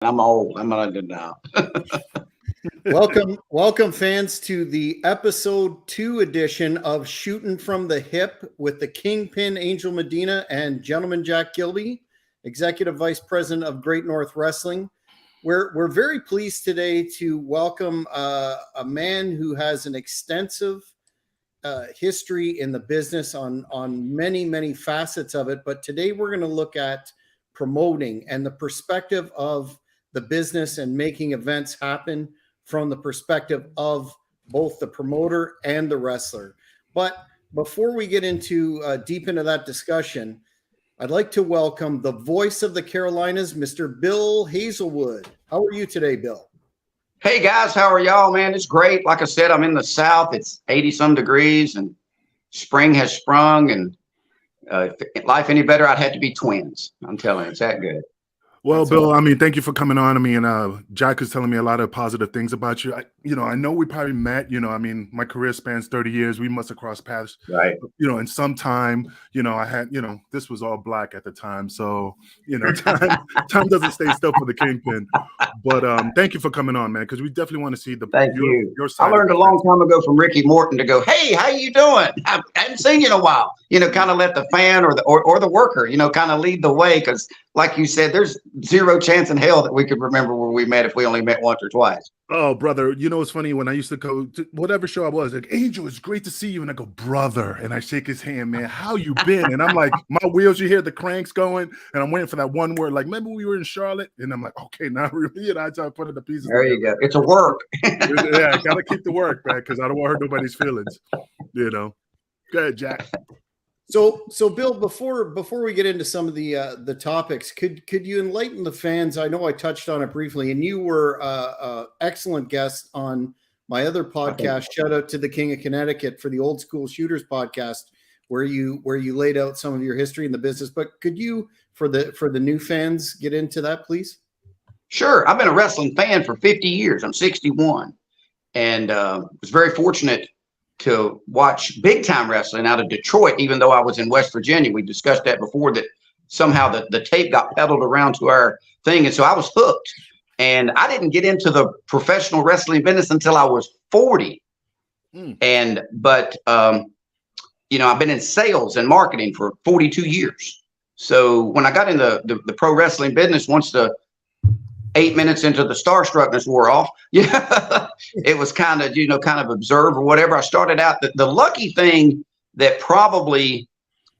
I'm old. I'm not good now. Welcome, fans, to the episode 2 edition of Shooting from the Hip with the Kingpin, Angel Medina, and Gentleman Jack Kilby, Executive Vice President of Great North Wrestling. We're very pleased today to welcome a man who has an extensive history in the business on many facets of it. But today we're going to look at promoting and the perspective of the business and making events happen from the perspective of both the promoter and the wrestler. But before we get into deep into that discussion, I'd like to welcome the voice of the Carolinas, Mr. Bill Hazelwood. How are you today, Bill? Hey guys, how are y'all, man? It's great. Like I said, I'm in the South. It's 80 some degrees and spring has sprung, and if life any better, I'd have to be twins. I'm telling you, it's that good. Well, Bill, I mean, thank you for coming on. I mean, Jack is telling me a lot of positive things about you. I know we probably met, I mean, my career spans 30 years. We must have crossed paths, right? And sometime, I had, this was all black at the time. So, time doesn't stay still for the Kingpin. But thank you for coming on, man, because we definitely want to see your side. I learned a long time ago from Ricky Morton to go, hey, how you doing? I haven't seen you in a while. Kind of let the fan or the worker, kind of lead the way, because like you said, there's zero chance in hell that we could remember where we met if we only met once or twice. Oh, brother, it's funny when I used to go to whatever show I was, like, Angel, it's great to see you. And I go, brother, and I shake his hand, man, how you been? And I'm like, my wheels, you hear the cranks going, and I'm waiting for that one word, like, remember we were in Charlotte? And I'm like, okay, now really, and I try to put in the pieces. There you go. It's a work. Yeah, I gotta keep the work, man, because I don't want to hurt nobody's feelings. Go ahead, Jack. So Bill, before we get into some of the topics, could you enlighten the fans? I know I touched on it briefly, and you were an excellent guest on my other podcast. Shout out to the King of Connecticut for the Old School Shooters podcast, where you laid out some of your history in the business. But could you, for the new fans, get into that, please? Sure. I've been a wrestling fan for 50 years. I'm 61, and was very fortunate to watch big time wrestling out of Detroit, even though I was in West Virginia. We discussed that before, that somehow the tape got peddled around to our thing. And so I was hooked, and I didn't get into the professional wrestling business until I was 40. But I've been in sales and marketing for 42 years. So when I got in the pro wrestling business, once the 8 minutes into the starstruckness wore off, it was kind of observe or whatever. I started out, the lucky thing that probably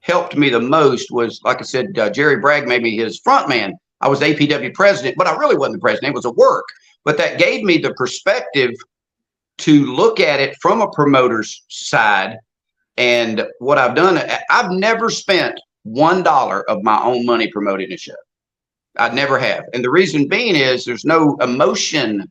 helped me the most was, like I said, Jerry Bragg made me his front man. I was APW president, but I really wasn't the president. It was a work, but that gave me the perspective to look at it from a promoter's side. And what I've done, I've never spent $1 of my own money promoting a show. I never have. And the reason being is there's no emotion.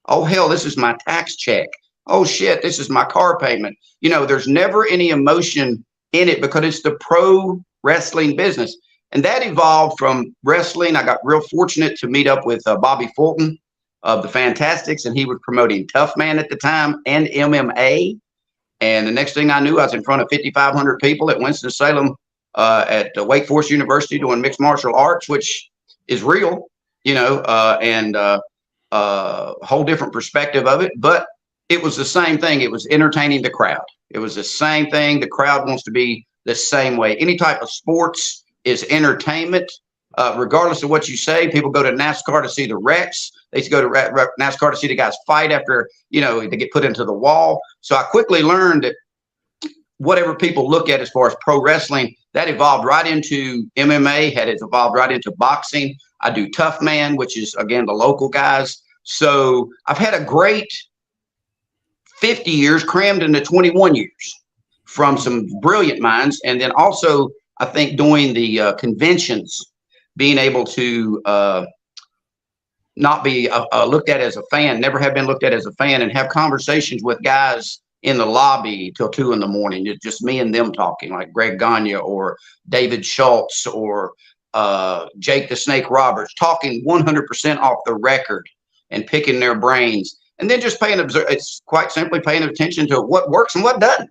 Oh, hell, this is my tax check. Oh, shit, this is my car payment. There's never any emotion in it because it's the pro wrestling business. And that evolved from wrestling. I got real fortunate to meet up with Bobby Fulton of the Fantastics, and he was promoting Tough Man at the time and MMA. And the next thing I knew, I was in front of 5,500 people at Winston-Salem at Wake Forest University doing mixed martial arts, which is real, and a whole different perspective of it. But it was the same thing. It was entertaining the crowd. It was the same thing. The crowd wants to be the same way. Any type of sports is entertainment, regardless of what you say. People go to NASCAR to see the wrecks. They used to go to NASCAR to see the guys fight after, they get put into the wall. So I quickly learned that whatever people look at as far as pro wrestling, that evolved right into MMA, had it evolved right into boxing. I do Tough Man, which is, again, the local guys. So I've had a great 50 years crammed into 21 years from some brilliant minds. And then also, I think doing the conventions, being able to not be looked at as a fan, never have been looked at as a fan, and have conversations with guys in the lobby till 2 a.m. It's just me and them talking, like Greg Gagne or David Schultz or Jake the Snake Roberts, talking 100% off the record and picking their brains. And then just it's quite simply paying attention to what works and what doesn't.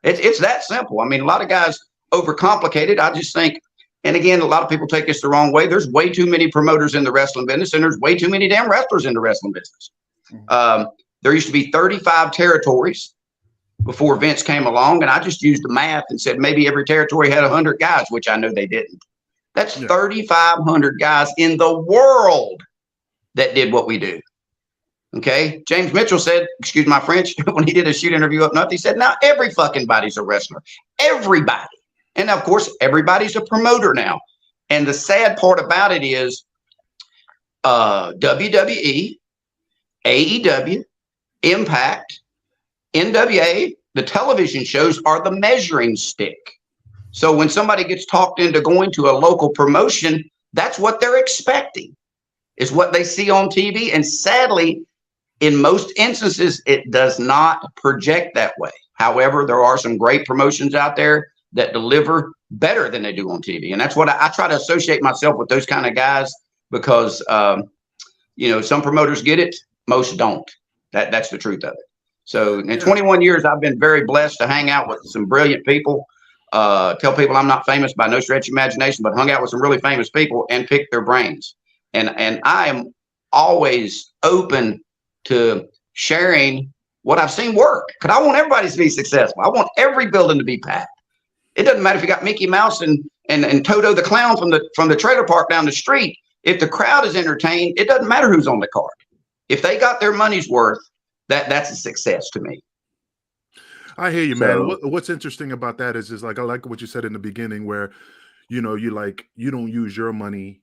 It's that simple. I mean, a lot of guys overcomplicate it. I just think And again, a lot of people take this the wrong way. There's way too many promoters in the wrestling business, and there's way too many damn wrestlers in the wrestling business. There used to be 35 territories before Vince came along, and I just used the math and said maybe every territory had 100 guys, which I know they didn't. That's 3,500 guys in the world that did what we do. Okay. James Mitchell said, excuse my French, when he did a shoot interview up north, he said, now every fucking body's a wrestler. Everybody. And of course, everybody's a promoter now. And the sad part about it is WWE, AEW, Impact, NWA, the television shows are the measuring stick. So when somebody gets talked into going to a local promotion, that's what they're expecting, is what they see on TV. And sadly, in most instances, it does not project that way. However, there are some great promotions out there that deliver better than they do on TV. And that's what I try to associate myself with, those kind of guys, because, some promoters get it, most don't. That's the truth of it. So in 21 years, I've been very blessed to hang out with some brilliant people. Tell people I'm not famous by no stretch of imagination, but hung out with some really famous people and picked their brains. And I am always open to sharing what I've seen work, because I want everybody to be successful. I want every building to be packed. It doesn't matter if you got Mickey Mouse and Toto the Clown from the trailer park down the street. If the crowd is entertained, it doesn't matter who's on the card. If they got their money's worth, that's a success to me. I hear you, man. What's interesting about that is like, I like what you said in the beginning, where, you don't use your money,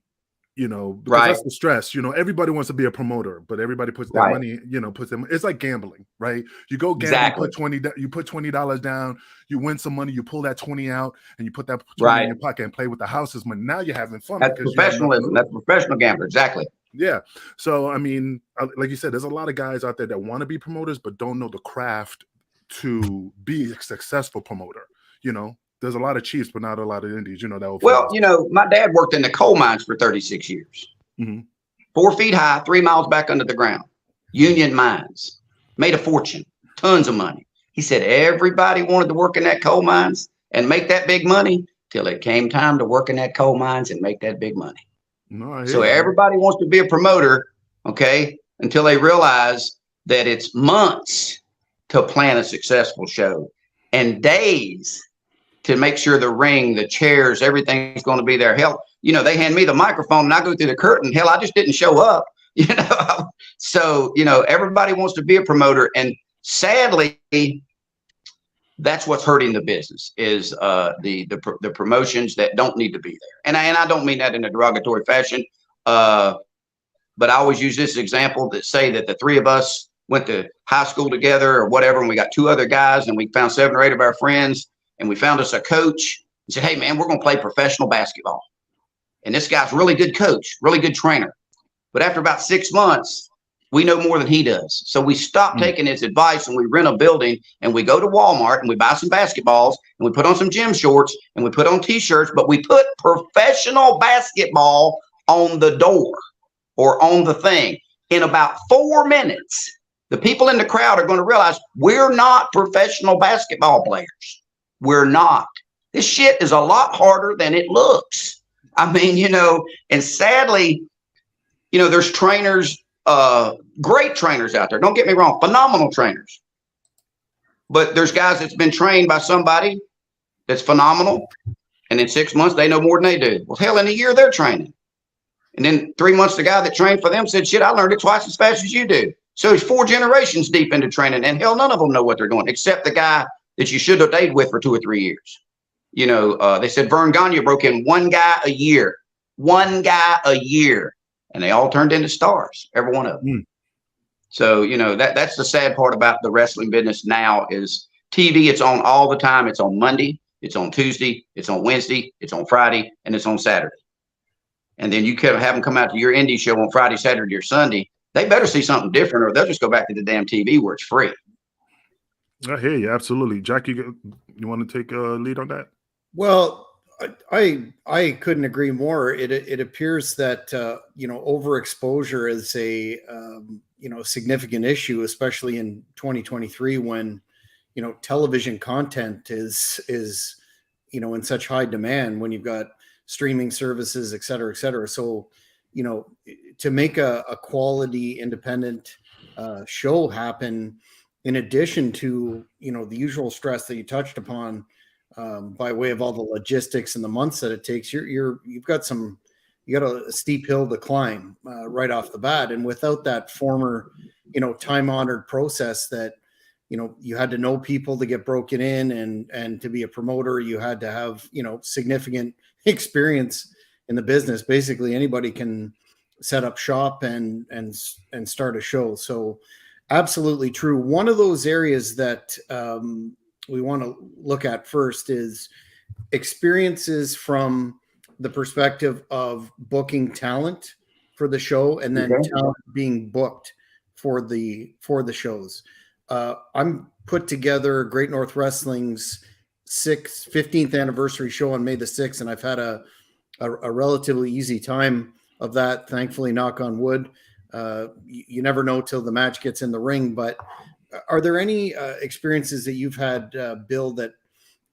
because that's the stress. Everybody wants to be a promoter, but everybody puts their money, it's like gambling, right? You go gamble, you put $20 down, you win some money, you pull that 20 out, and you put that 20 in your pocket and play with the house's money. Now you're having fun. That's professionalism. That's professional gambler. Exactly. Yeah. So, I mean, like you said, there's a lot of guys out there that want to be promoters, but don't know the craft to be a successful promoter. There's a lot of Chiefs, but not a lot of Indies, my dad worked in the coal mines for 36 years, 4 feet high, 3 miles back under the ground, union mines, made a fortune, tons of money. He said everybody wanted to work in that coal mines and make that big money till it came time to work in that coal mines and make that big money. So everybody wants to be a promoter, okay, until they realize that it's months to plan a successful show and days to make sure the ring, the chairs, everything's going to be there. Hell, they hand me the microphone and I go through the curtain. Hell, I just didn't show up, So, everybody wants to be a promoter. And sadly, that's what's hurting the business is the promotions that don't need to be there. And I don't mean that in a derogatory fashion. But I always use this example that say that the three of us went to high school together or whatever, and we got 2 other guys, and we found 7 or 8 of our friends, and we found us a coach and said, hey man, we're going to play professional basketball. And this guy's really good coach, really good trainer. But after about 6 months, we know more than he does. So we stop taking his advice and we rent a building and we go to Walmart and we buy some basketballs and we put on some gym shorts and we put on t-shirts, but we put professional basketball on the door or on the thing. In about 4 minutes, the people in the crowd are going to realize we're not professional basketball players. We're not. This shit is a lot harder than it looks. I mean, and sadly, there's trainers, great trainers out there. Don't get me wrong, phenomenal trainers. But there's guys that's been trained by somebody that's phenomenal. And in 6 months, they know more than they do. Well, hell, in a year, they're training. And then 3 months, the guy that trained for them said, shit, I learned it twice as fast as you do. So he's 4 generations deep into training. And hell, none of them know what they're doing, except the guy that you should have stayed with for 2 or 3 years. They said Vern Gagne broke in 1 guy a year. 1 guy a year. And they all turned into stars, every one of them. So, that's the sad part about the wrestling business now is TV. It's on all the time. It's on Monday. It's on Tuesday. It's on Wednesday. It's on Friday. And it's on Saturday. And then you can have them come out to your indie show on Friday, Saturday, or Sunday. They better see something different or they'll just go back to the damn TV where it's free. I hear you. Absolutely. Jackie, you want to take a lead on that? Well, I couldn't agree more. It appears that overexposure is a significant issue, especially in 2023 when television content is in such high demand. When you've got streaming services, et cetera, et cetera. So, you know, to make a quality independent show happen, in addition to, you know, the usual stress that you touched upon, by way of all the logistics and the months that it takes, you've got a steep hill to climb right off the bat. And without that former, you know, time-honored process that, you know, you had to know people to get broken in, and to be a promoter, you had to have, you know, significant experience in the business. Basically anybody can set up shop and start a show. So absolutely true. One of those areas that we want to look at first is experiences from the perspective of booking talent for the show, and then talent being booked for the shows. I'm put together Great North Wrestling's 15th anniversary show on May the 6th, and I've had a relatively easy time of that. Thankfully, knock on wood. You never know till the match gets in the ring, but are there any experiences that you've had, Bill, that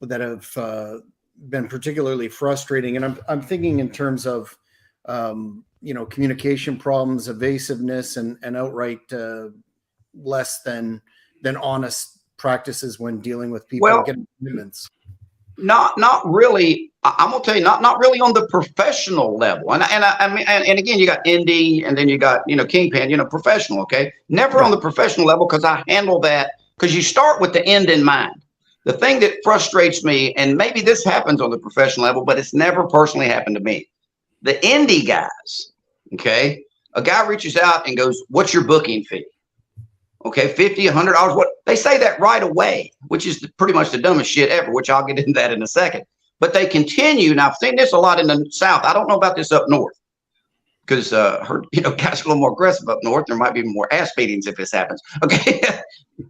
have been particularly frustrating? And I'm thinking in terms of you know, communication problems, evasiveness, and outright less than honest practices when dealing with people and getting commitments. Not really. I'm gonna tell you, not really on the professional level. And I mean, and again, you got indie, and then you got, you know, Kingpin, you know, professional. Okay, never on the professional level, because I handle that, because you start with the end in mind. The thing that frustrates me, and maybe this happens on the professional level, but it's never personally happened to me. The indie guys, okay, a guy reaches out and goes, "What's your booking fee?" Okay, $50, $100. What they say that right away, which is pretty much the dumbest shit ever, which I'll get into that in a second. But they continue. Now, I've seen this a lot in the South. I don't know about this up north, because heard, you know, guys are a little more aggressive up north. There might be more ass beatings if this happens. Okay,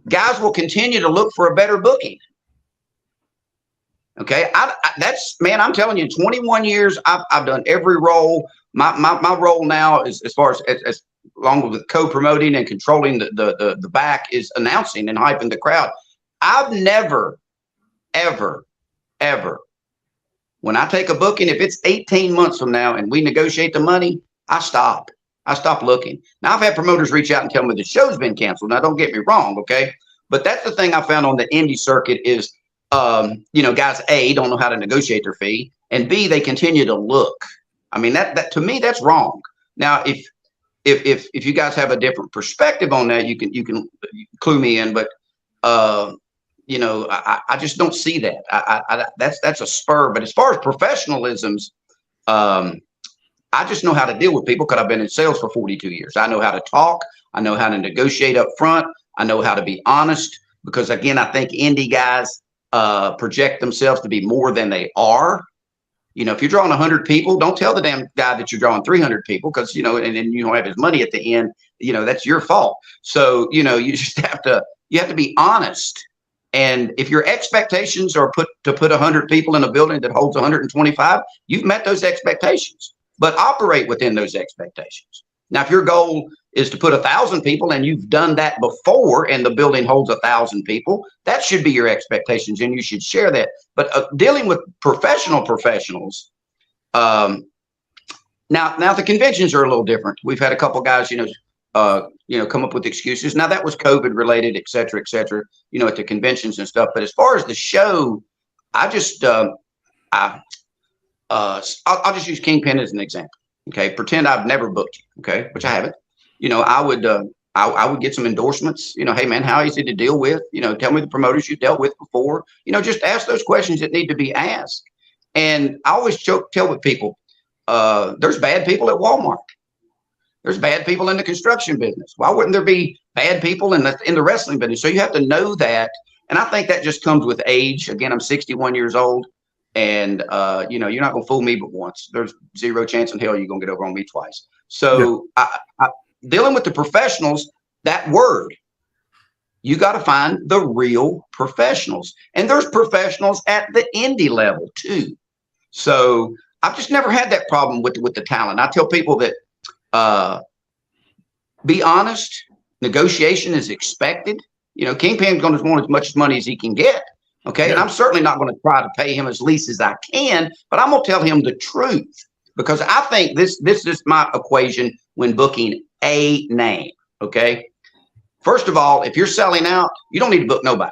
guys will continue to look for a better booking. Okay, that's, man, I'm telling you, 21 years, I've done every role. My role now is, as far as along with co-promoting and controlling the back, is announcing and hyping the crowd. I've never, ever, when I take a booking, if it's 18 months from now and we negotiate the money, I stop looking. Now, I've had promoters reach out and tell me the show's been canceled. Now, don't get me wrong, okay? But that's the thing I found on the indie circuit is, you know, guys, A, don't know how to negotiate their fee, and B, they continue to look. I mean, that to me, that's wrong. Now, if you guys have a different perspective on that, you can clue me in, but you know, I just don't see that. That's a spur. But as far as professionalisms, I just know how to deal with people, because I've been in sales for 42 years. I know how to talk. I know how to negotiate up front. I know how to be honest, because again, I think indie guys project themselves to be more than they are. You know, if you're drawing 100 people, don't tell the damn guy that you're drawing 300 people, because, you know, and then you don't have his money at the end. You know, that's your fault. So, you know, you just have to be honest. And if your expectations are to put 100 people in a building that holds 125, you've met those expectations, but operate within those expectations. Now, if your goal is to put 1,000 people, and you've done that before and the building holds 1,000 people, that should be your expectations, and you should share that. But dealing with professionals, now the conventions are a little different. We've had a couple guys, you know, come up with excuses. Now, that was COVID related, et cetera, you know, at the conventions and stuff. But as far as the show, I just, I'll just use Kingpin as an example. Okay, pretend I've never booked you. Okay, which I haven't. You know, I would get some endorsements. You know, hey man, how easy to deal with? You know, tell me the promoters you dealt with before. You know, just ask those questions that need to be asked. And I always tell with people, there's bad people at Walmart. There's bad people in the construction business. Why wouldn't there be bad people in the wrestling business? So you have to know that. And I think that just comes with age. Again, I'm 61 years old. And, you know, you're not going to fool me but once. There's zero chance in hell you're going to get over on me twice. So yeah. I dealing with the professionals, that word, you got to find the real professionals. And there's professionals at the indie level too. So I've just never had that problem with the talent. I tell people that be honest, negotiation is expected. You know, Kingpin's going to want as much money as he can get. Okay. Yeah. And I'm certainly not going to try to pay him as least as I can, but I'm going to tell him the truth because I think this is my equation when booking a name. Okay. First of all, if you're selling out, you don't need to book nobody.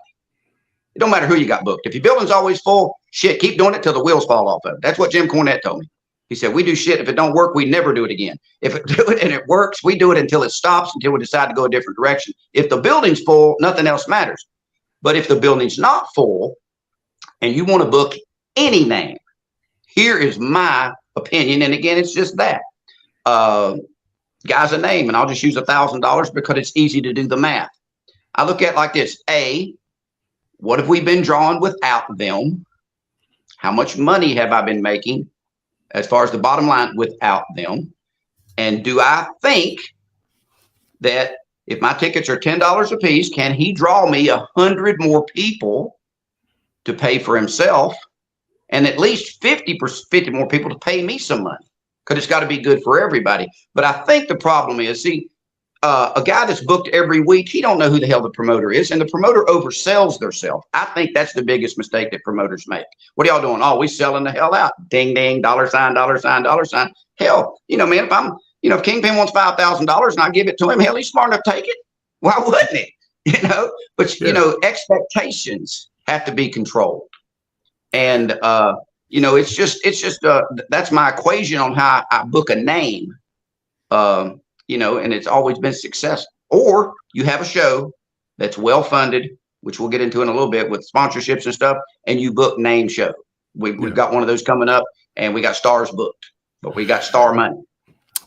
It don't matter who you got booked. If your building's always full, shit, keep doing it till the wheels fall off of it. That's what Jim Cornette told me. He said, we do shit. If it don't work, we never do it again. If it do it and it works, we do it until it stops, until we decide to go a different direction. If the building's full, nothing else matters. But if the building's not full and you want to book any name, here is my opinion. And again, it's just that. Guy's a name, and I'll just use $1,000 because it's easy to do the math. I look at it like this. A, what have we been drawing without them? How much money have I been making as far as the bottom line without them? And do I think that if my tickets are $10 a piece, can he draw me 100 more people to pay for himself and at least 50 more people to pay me some money? Because it's got to be good for everybody. But I think the problem is, see, a guy that's booked every week, he don't know who the hell the promoter is, and the promoter oversells theirself. I think that's the biggest mistake that promoters make. What are y'all doing? Oh, we selling the hell out. Ding, ding, dollar sign, dollar sign, dollar sign. Hell, man, if Kingpin wants $5,000 and I give it to him, hell, he's smart enough to take it. Why wouldn't he? But expectations have to be controlled. And, it's just that's my equation on how I book a name. And it's always been successful. Or you have a show that's well funded, which we'll get into in a little bit with sponsorships and stuff, and you book name show. We've got one of those coming up, and we got stars booked, but we got star money.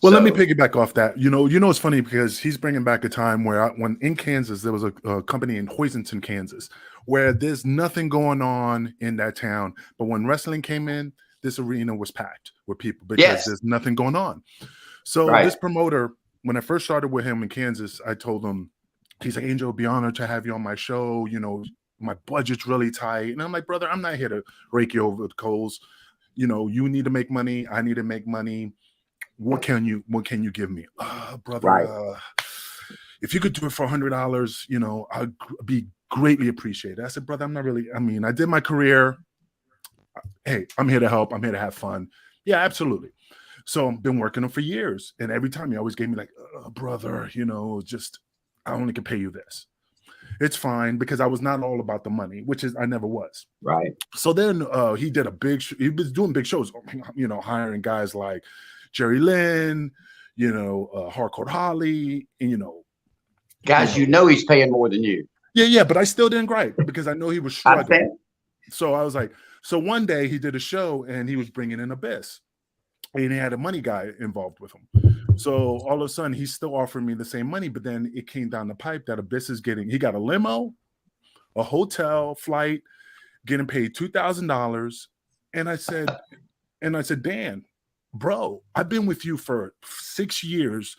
Well, let me piggyback off that. It's funny because he's bringing back a time where when in Kansas, there was a company in Hoisington, Kansas, where there's nothing going on in that town. But when wrestling came in, this arena was packed with people because there's nothing going on. So this promoter, when I first started with him in Kansas, I told him, he's like, Angel, it'd be honored to have you on my show. My budget's really tight. And I'm like, brother, I'm not here to rake you over the coals. You need to make money. I need to make money. What can you give me? Brother, if you could do it for $100, I'd be greatly appreciated. I said, brother, I'm not really, I did my career. Hey, I'm here to help. I'm here to have fun. Yeah, absolutely. So I've been working them for years. And every time he always gave me like, brother, I only can pay you this. It's fine because I was not all about the money, which is I never was. Right. So then he did he was doing big shows, hiring guys like Jerry Lynn, Hardcore Holly, and guys, he's paying more than you. Yeah, but I still didn't gripe because I know he was struggling. So I was like, so one day he did a show and he was bringing in Abyss. And he had a money guy involved with him. So all of a sudden, he's still offering me the same money, but then it came down the pipe that Abyss is he got a limo, a hotel, flight, getting paid $2,000. And I said, Dan, bro, I've been with you for 6 years.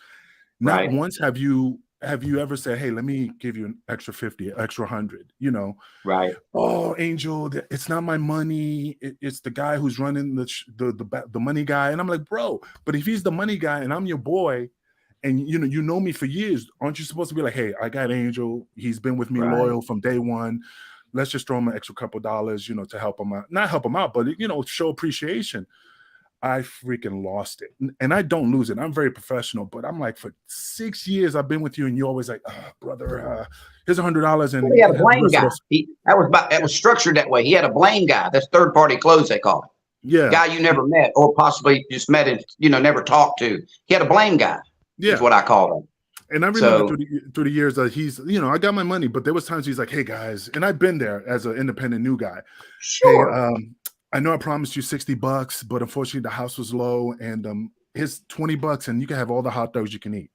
Not once have you ever said, hey, let me give you an extra 50, extra 100, Right. Oh, Angel, it's not my money. It's the guy who's running the money guy. And I'm like, bro, but if he's the money guy and I'm your boy and you know me for years, aren't you supposed to be like, hey, I got Angel. He's been with me loyal from day one. Let's just throw him an extra couple dollars, to help him out. Not help him out, but show appreciation. I freaking lost it. And I don't lose it. I'm very professional, but I'm like, for 6 years, I've been with you and you're always like, brother, here's $100. And he had a blame guy. That was structured that way. He had a blame guy. That's third party clothes, they call it. Yeah. Guy you never met or possibly just met and, never talked to. He had a blame guy. Yeah. Is what I call him. And I remember through the years that he's, I got my money, but there was times he's like, hey guys, and I've been there as an independent new guy. Sure. Hey, I know I promised you $60, but unfortunately the house was low and here's $20 and you can have all the hot dogs you can eat.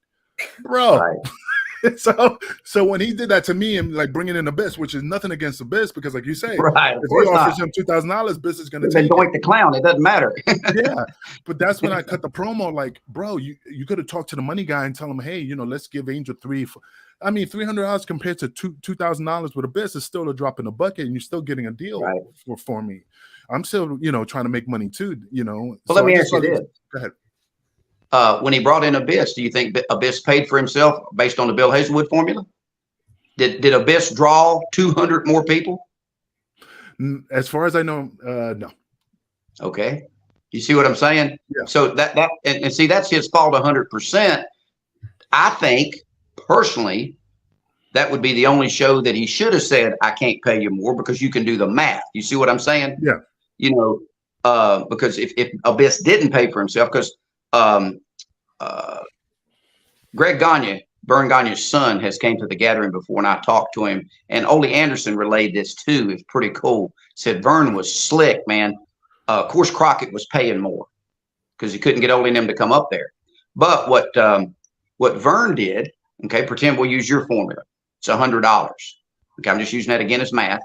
Bro. Right. So when he did that to me and like bringing in Abyss, which is nothing against Abyss because like you say, if he offers him $2,000, Abyss is going to take it. The clown. It doesn't matter. Yeah. But that's when I cut the promo like, bro, you could have talked to the money guy and tell him, hey, let's give Angel $300 compared to $2,000 with Abyss is still a drop in the bucket and you're still getting a deal for me. I'm still, trying to make money too, Well, let me ask you this. Go ahead. When he brought in Abyss, do you think Abyss paid for himself based on the Bill Hazelwood formula? Did Abyss draw 200 more people? As far as I know, no. Okay. You see what I'm saying? Yeah. So and see, that's his fault 100%. I think personally, that would be the only show that he should have said, I can't pay you more, because you can do the math. You see what I'm saying? Yeah. You know, because if Abyss didn't pay for himself, because Greg Gagne, Vern Gagne's son, has came to the gathering before, and I talked to him, and Ole Anderson relayed this too. It's pretty cool. Said Vern was slick, man. Of course, Crockett was paying more because he couldn't get Ole and them to come up there. But what Vern did, okay, pretend we'll use your formula. It's $100. Okay, I'm just using that again as math.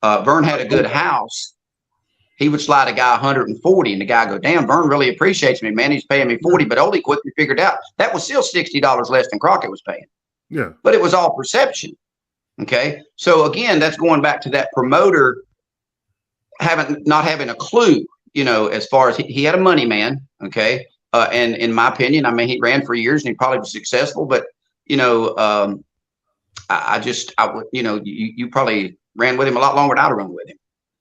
Vern had a good house. He would slide a guy 140, and the guy go, damn, Vern really appreciates me, man. He's paying me 40, but Ole quickly figured out that was still $60 less than Crockett was paying. Yeah. But it was all perception. Okay. So again, that's going back to that promoter not having a clue, you know, as far as he had a money man. Okay. And in my opinion, I mean, he ran for years and he probably was successful, but you know, you probably ran with him a lot longer than I'd run with him.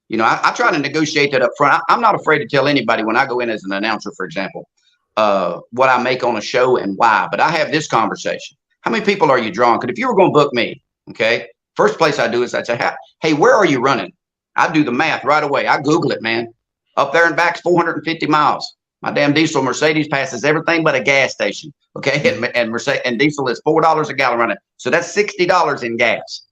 You know, I try to negotiate that up front. I'm not afraid to tell anybody when I go in as an announcer, for example, what I make on a show and why. But I have this conversation. How many people are you drawing? Because if you were going to book me, okay, first place I do is I'd say, hey, where are you running? I do the math right away. I Google it, man. Up there and back's 450 miles. My damn diesel Mercedes passes everything but a gas station. Okay, and diesel is $4 a gallon running. So that's $60 in gas.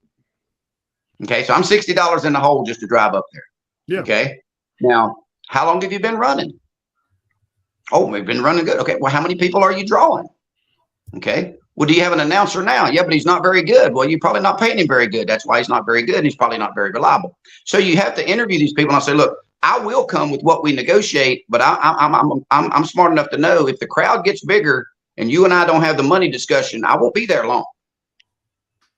Okay, so I'm $60 in the hole just to drive up there. Yeah. Okay. Now, how long have you been running? Oh, we've been running good. Okay. Well, how many people are you drawing? Okay. Well, do you have an announcer now? Yeah, but he's not very good. Well, you're probably not paying him very good. That's why he's not very good. And he's probably not very reliable. So you have to interview these people. And I say, look, I will come with what we negotiate, but I'm smart enough to know if the crowd gets bigger and you and I don't have the money discussion, I won't be there long.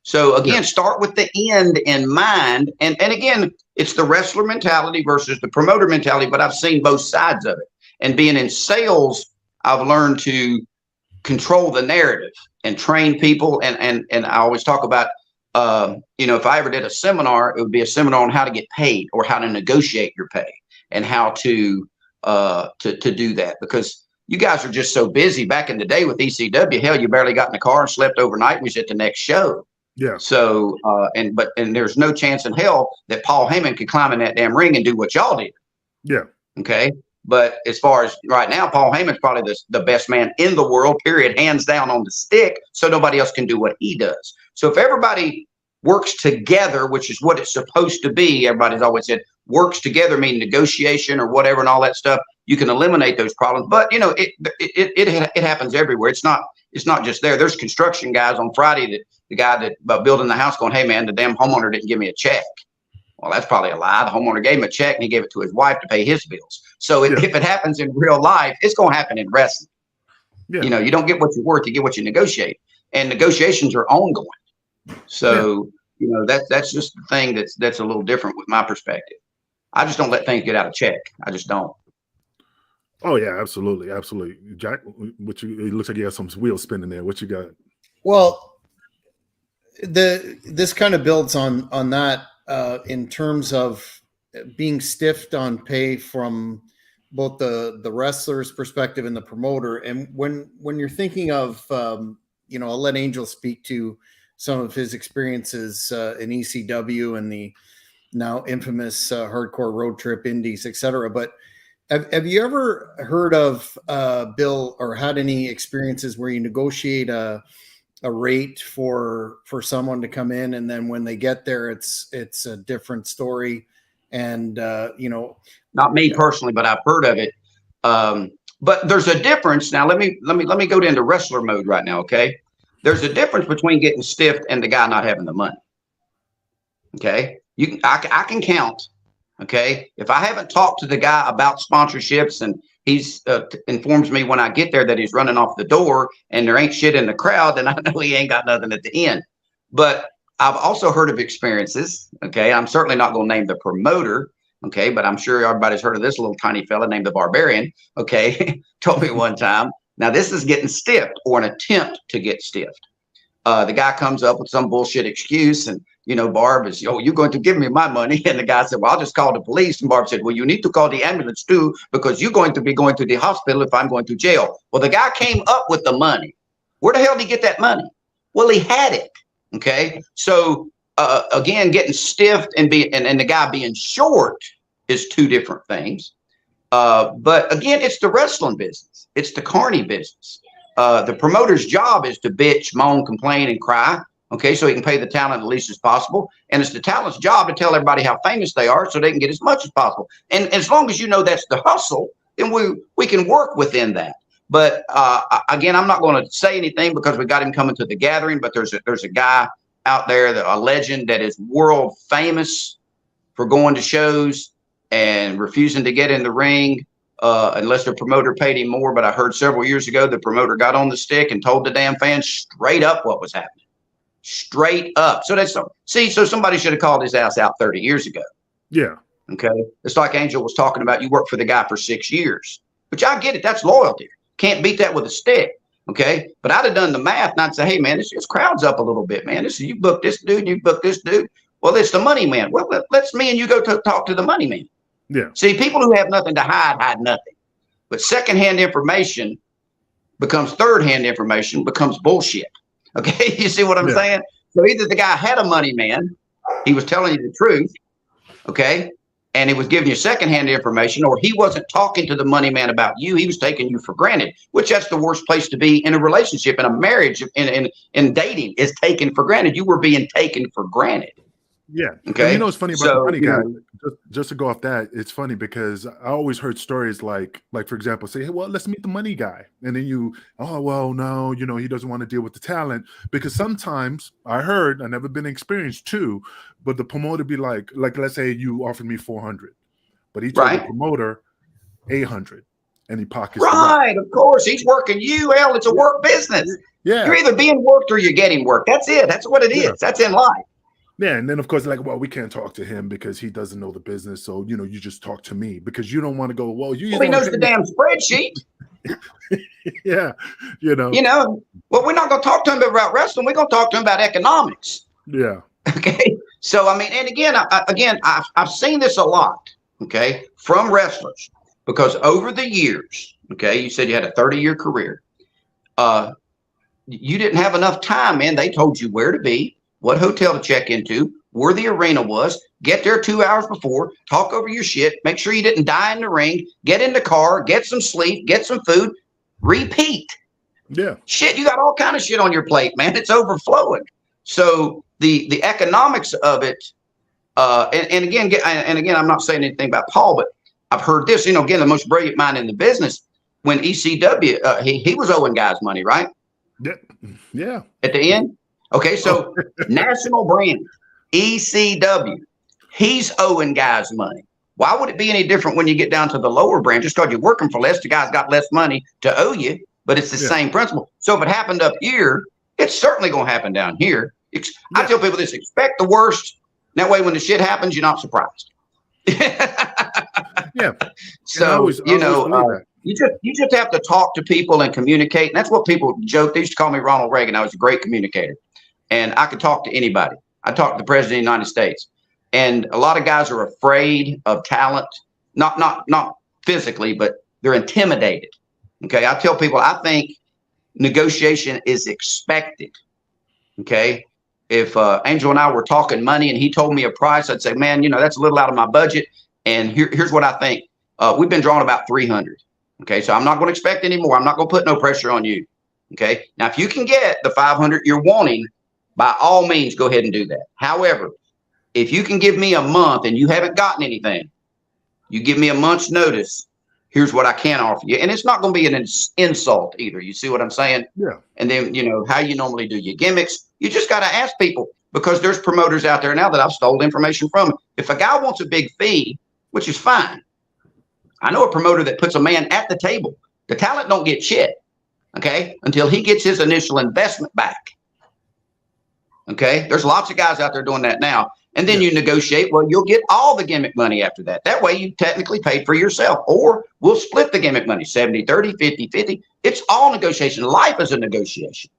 So again, start with the end in mind. And again, it's the wrestler mentality versus the promoter mentality, but I've seen both sides of it. And being in sales, I've learned to control the narrative and train people. And I always talk about, you know, if I ever did a seminar, it would be a seminar on how to get paid or how to negotiate your pay and how to do that, because you guys are just so busy. Back in the day with ECW, hell, you barely got in the car and slept overnight and was at the next show. Yeah. So, and there's no chance in hell that Paul Heyman could climb in that damn ring and do what y'all did. Yeah. Okay. But as far as right now, Paul Heyman's probably the best man in the world, period, hands down on the stick. So nobody else can do what he does. So if everybody works together, which is what it's supposed to be, everybody's always said works together, meaning negotiation or whatever and all that stuff, you can eliminate those problems. But you know, it happens everywhere. It's not just there. There's construction guys on Friday that the guy that building the house going, hey man, the damn homeowner didn't give me a check. Well, that's probably a lie. The homeowner gave him a check and he gave it to his wife to pay his bills. So if it happens in real life, it's going to happen in wrestling. Yeah. You know, you don't get what you're worth, you get what you negotiate, and negotiations are ongoing. So, you know, that's just the thing that's a little different with my perspective. I just don't let things get out of check. I just don't. Oh yeah, absolutely. Absolutely. Jack, it looks like you have some wheels spinning there. What you got? Well, this kind of builds on that in terms of being stiffed on pay from both the wrestler's perspective and the promoter. And when you're thinking of, you know, I'll let Angel speak to some of his experiences in ECW and the now infamous hardcore road trip indies, etc. But have you ever heard of Bill, or had any experiences where you negotiate a rate for someone to come in, and then when they get there, it's a different story? And you know, not me personally, but I've heard of it. But there's a difference. Now let me go into wrestler mode right now. Okay, there's a difference between getting stiffed and the guy not having the money. Okay, I can count. Okay, if I haven't talked to the guy about sponsorships and he's informs me when I get there that he's running off the door and there ain't shit in the crowd, then I know he ain't got nothing at the end. But I've also heard of experiences. Okay, I'm certainly not going to name the promoter. Okay, but I'm sure everybody's heard of this little tiny fella named the Barbarian. Okay, told me one time. Now this is getting stiffed or an attempt to get stiffed. The guy comes up with some bullshit excuse, and Barb is, oh, you're going to give me my money. And the guy said, well, I'll just call the police. And Barb said, well, you need to call the ambulance too, because you're going to be going to the hospital if I'm going to jail. Well, the guy came up with the money. Where the hell did he get that money? Well, he had it. Okay. So again, getting stiffed and the guy being short is two different things. But again, it's the wrestling business. It's the carny business. The promoter's job is to bitch, moan, complain, and cry. Okay, so he can pay the talent as least as possible. And it's the talent's job to tell everybody how famous they are so they can get as much as possible. And as long as you know that's the hustle, then we can work within that. But again, I'm not going to say anything because we got him coming to the gathering, but there's a guy out there, a legend that is world famous for going to shows and refusing to get in the ring unless the promoter paid him more. But I heard several years ago, the promoter got on the stick and told the damn fans straight up what was happening. Straight up. So so somebody should have called his ass out 30 years ago. Yeah. Okay. It's like Angel was talking about. You worked for the guy for 6 years, which I get it. That's loyalty. Can't beat that with a stick. Okay. But I'd have done the math and I'd say, hey man, this crowd's up a little bit, man. You booked this dude, you booked this dude. Well, it's the money man. Well, let's me and you go talk to the money man. Yeah. See, people who have nothing to hide nothing. But secondhand information becomes third-hand information, becomes bullshit. Okay, you see what I'm saying? So either the guy had a money man, he was telling you the truth, okay, and he was giving you secondhand information, or he wasn't talking to the money man about you. He was taking you for granted, which that's the worst place to be in a relationship, in a marriage, in dating, is taken for granted. You were being taken for granted. Yeah. Okay. And it's funny about the money guy. Just to go off that, it's funny because I always heard stories like for example, say, hey, well, let's meet the money guy, and then oh well, no, he doesn't want to deal with the talent, because sometimes I've never been experienced too, but the promoter be like let's say you offered me 400, but he told the promoter 800, and he pockets right. Of course, he's working you. Hell, it's a work business. Yeah. You're either being worked or you're getting worked. That's it. That's what it is. That's in life. Yeah, and then of course, well, we can't talk to him because he doesn't know the business. So you just talk to me because you don't want to go. Well, he knows the damn spreadsheet. Yeah, Well, we're not going to talk to him about wrestling. We're going to talk to him about economics. Yeah. Okay. So I mean, and again, I've seen this a lot. Okay, from wrestlers, because over the years, okay, you said you had a 30-year career. You didn't have enough time, man. They told you where to be, what hotel to check into, where the arena was, get there 2 hours before, talk over your shit, make sure you didn't die in the ring, get in the car, get some sleep, get some food, repeat. Yeah. Shit, you got all kind of shit on your plate, man. It's overflowing. So the economics of it, and again, I'm not saying anything about Paul, but I've heard this, again, the most brilliant mind in the business, when ECW, he was owing guys money, right? Yeah. At the end? Okay, so national brand, ECW, he's owing guys money. Why would it be any different when you get down to the lower brand? Just because you're working for less, the guy's got less money to owe you, but it's the same principle. So if it happened up here, it's certainly going to happen down here. I tell people this, expect the worst. That way, when the shit happens, you're not surprised. Yeah. So, you just have to talk to people and communicate. And that's what people joke. They used to call me Ronald Reagan. I was a great communicator. And I could talk to anybody. I talked to the president of the United States. And a lot of guys are afraid of talent, not physically, but they're intimidated. Okay. I tell people, I think negotiation is expected. Okay. If Angel and I were talking money and he told me a price, I'd say, man, that's a little out of my budget. And here's what I think. We've been drawing about 300. Okay. So I'm not going to expect any more. I'm not going to put no pressure on you. Okay. Now, if you can get the 500 you're wanting, by all means, go ahead and do that. However, if you can give me a month and you haven't gotten anything, you give me a month's notice. Here's what I can offer you. And it's not going to be an insult either. You see what I'm saying? Yeah. And then, how you normally do your gimmicks. You just got to ask people, because there's promoters out there now that I've stole information from. If a guy wants a big fee, which is fine. I know a promoter that puts a man at the table. The talent don't get shit. Okay. Until he gets his initial investment back. Okay. There's lots of guys out there doing that now. And then you negotiate. Well, you'll get all the gimmick money after that. That way you technically paid for yourself, or we'll split the gimmick money 70-30, 50-50. It's all negotiation. Life is a negotiation.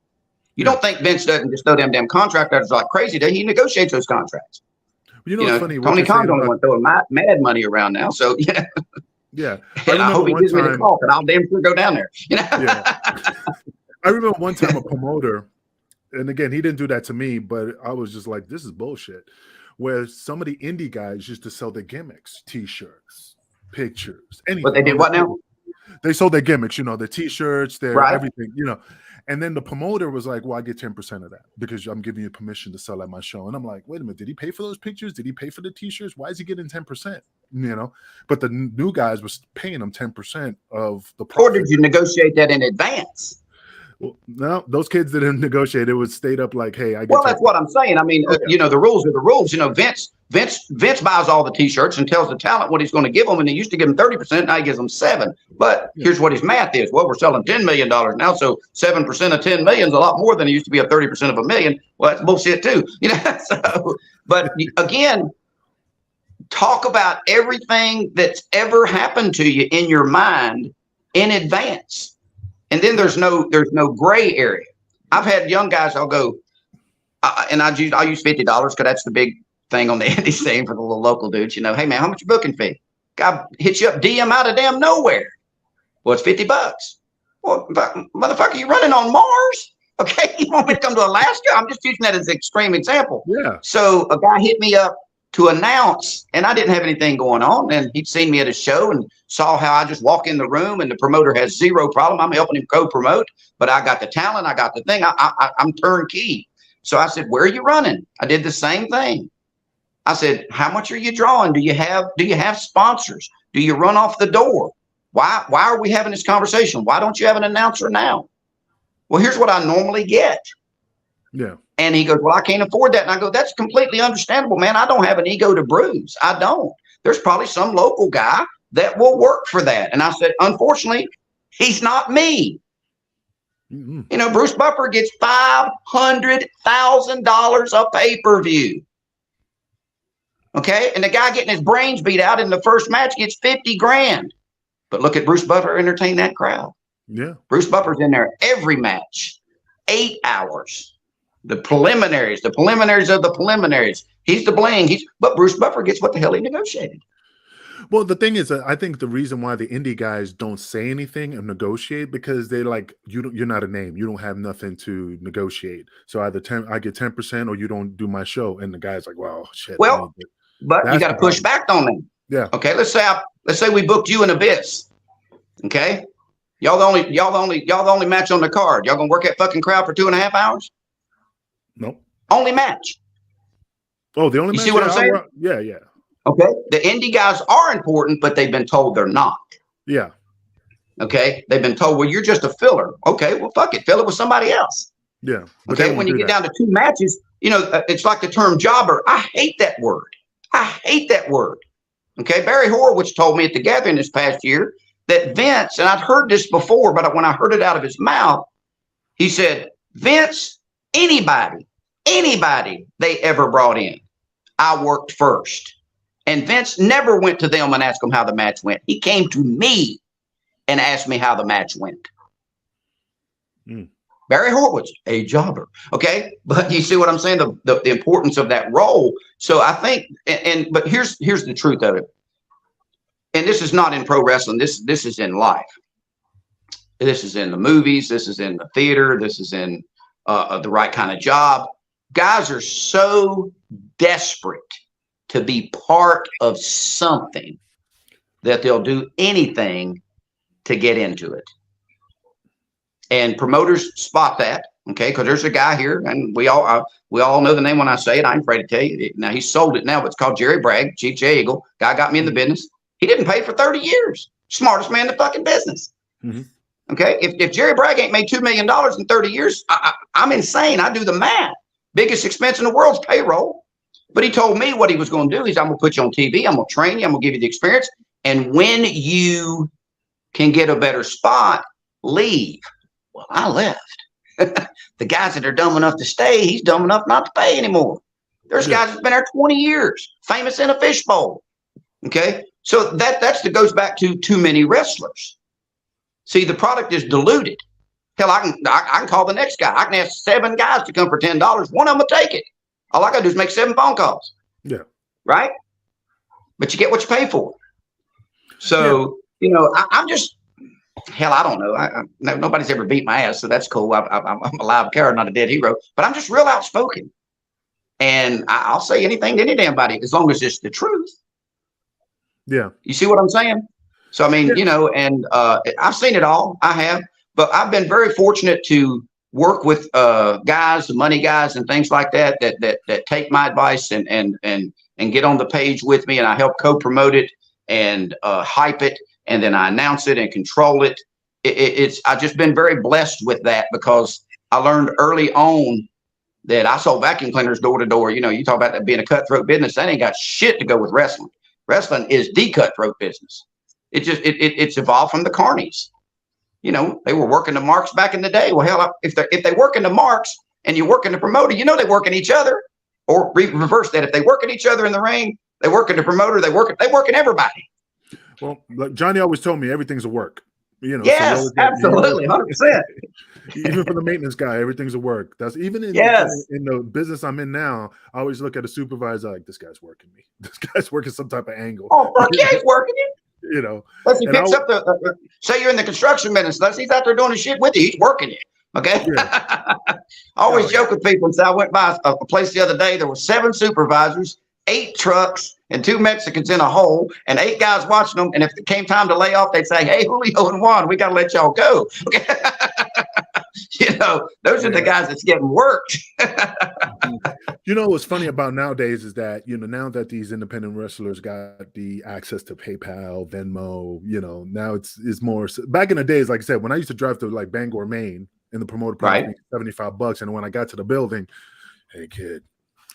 You don't think Vince doesn't just throw them damn contract letters like crazy, does he? He negotiates those contracts. You know, it's funny. Tony Khan's only one throwing mad money around now. So, Yeah. And I hope he gives me the call, and I'll damn sure go down there. Yeah. I remember one time a promoter, and again, he didn't do that to me, but I was just like, this is bullshit. Where some of the indie guys used to sell their gimmicks, T-shirts, pictures, anything. But they did what now? They sold their gimmicks, their T-shirts, their everything, And then the promoter was like, well, I get 10% of that because I'm giving you permission to sell at my show. And I'm like, wait a minute, did he pay for those pictures? Did he pay for the T-shirts? Why is he getting 10%? But the new guys was paying him 10% of the profit. Or did you negotiate that in advance? Well, no, those kids didn't negotiate. It was stayed up like, hey, I get. Well, that's what I'm saying. I mean, the rules are the rules. Vince buys all the T-shirts and tells the talent what he's going to give them, and he used to give them 30%. Now he gives them 7%. But here's what his math is. Well, we're selling $10 million now, so 7% of 10 million is a lot more than it used to be of 30% of $1 million. Well, that's bullshit too. So, but again, talk about everything that's ever happened to you in your mind in advance. And then there's no gray area. I've had young guys, I'll go, and I'll use $50 because that's the big thing on the indie scene for the little local dudes. Hey man, how much your booking fee? Guy hits you up DM out of damn nowhere. Well, it's $50. Well, motherfucker, you running on Mars? Okay, you want me to come to Alaska? I'm just using that as an extreme example. Yeah. So a guy hit me up to announce, and I didn't have anything going on, and he'd seen me at a show and saw how I just walk in the room and the promoter has zero problem. I'm helping him co-promote, but I got the talent, I got the thing, I'm turnkey. So I said, where are you running? I did the same thing. I said, how much are you drawing? Do you have sponsors? Do you run off the door? Why are we having this conversation? Why don't you have an announcer now? Well, here's what I normally get. Yeah. And he goes, well, I can't afford that. And I go, that's completely understandable, man. I don't have an ego to bruise. I don't. There's probably some local guy that will work for that. And I said, unfortunately, he's not me. Mm-hmm. Bruce Buffer gets $500,000 a pay-per-view. Okay. And the guy getting his brains beat out in the first match gets $50,000. But look at Bruce Buffer entertain that crowd. Yeah. Bruce Buffer's in there every match, 8 hours. The preliminaries of the preliminaries. He's the bling. But Bruce Buffer gets what the hell he negotiated. Well, the thing is, I think the reason why the indie guys don't say anything and negotiate because they're like, you're not a name. You don't have nothing to negotiate. So either I get 10% or you don't do my show. And the guy's like, well, shit. Well, but you got to push back on them. Yeah. Okay. Let's say we booked you in Abyss. Okay. Y'all the only match on the card. Y'all gonna work that fucking crowd for 2.5 hours? Nope. Only match. Oh, the only match. You see what I'm saying? Yeah, yeah. Okay. The indie guys are important, but they've been told they're not. Yeah. Okay. They've been told, well, you're just a filler. Okay. Well, fuck it. Fill it with somebody else. Yeah. Okay. When you get down to 2 matches, it's like the term jobber. I hate that word. Okay. Barry Horowitz told me at the gathering this past year that Vince, and I'd heard this before, but when I heard it out of his mouth, he said, Vince, anybody they ever brought in, I worked first. And Vince never went to them and asked them how the match went. He came to me and asked me how the match went. Barry Horowitz, a jobber. Okay. But you see what I'm saying? The importance of that role. So I think, but here's the truth of it. And this is not in pro wrestling. This is in life. This is in the movies. This is in the theater. This is in the right kind of job. Guys are so desperate to be part of something that they'll do anything to get into it. And promoters spot that, okay? Because there's a guy here, and we all know the name when I say it. I'm afraid to tell you. Now he sold it now, but it's called Jerry Bragg, Chief J Eagle. Guy got me in the business. He didn't pay for 30 years. Smartest man in the fucking business. Mm-hmm. Okay, if Jerry Bragg ain't made $2 million in 30 years, I'm insane. I do the math. Biggest expense in the world's payroll. But he told me what he was going to do. He's, I'm going to put you on TV. I'm going to train you. I'm going to give you the experience. And when you can get a better spot, leave. Well, I left. The guys that are dumb enough to stay, he's dumb enough not to pay anymore. There's guys that's been there 20 years, famous in a fishbowl. Okay, so that goes back to too many wrestlers. See, the product is diluted. Hell, I can call the next guy. I can ask 7 guys to come for $10. One of them will take it. All I got to do is make 7 phone calls. Yeah. Right. But you get what you pay for. So, you know, I'm just, hell, I don't know. Nobody's ever beat my ass, so that's cool. I'm a live character, not a dead hero. But I'm just real outspoken. And I'll say anything to any damn body as long as it's the truth. Yeah. You see what I'm saying? So, I mean, you know, and I've seen it all. I have. But I've been very fortunate to work with guys, the money guys and things like that take my advice and get on the page with me. And I help co-promote it and hype it. And then I announce it and control it. I've just been very blessed with that because I learned early on that I sold vacuum cleaners door to door. You know, you talk about that being a cutthroat business. That ain't got shit to go with wrestling. Wrestling is the cutthroat business. It's evolved from the carnies. You know, they were working the marks back in the day. Well, hell, if they work in the marks and you work in the promoter, you know they work in each other. Or reverse that. If they work in each other in the ring, they work in the promoter, they work in everybody. Well, like Johnny always told me everything's a work. You know, yes, so absolutely, 100%. Even for the maintenance guy, everything's a work. That's even in the business I'm in now. I always look at a supervisor like, this guy's working me. This guy's working some type of angle. Oh, fuck yeah, he's working it. You know, unless he picks up say you're in the construction business, unless he's out there doing the shit with you, he's working it. Okay. Yeah. I always joke with people and say I went by a place the other day. There were 7 supervisors, 8 trucks, and 2 Mexicans in a hole, and 8 guys watching them. And if it came time to lay off, they'd say, "Hey, Julio and Juan, we got to let y'all go." Okay. You know, those are the guys that's getting worked. You know what's funny about nowadays is that, you know, now that these independent wrestlers got the access to PayPal, Venmo, you know, now it's more. Back in the days, like I said, when I used to drive to like Bangor, Maine, and the promoter paid me $75, and when I got to the building, hey kid,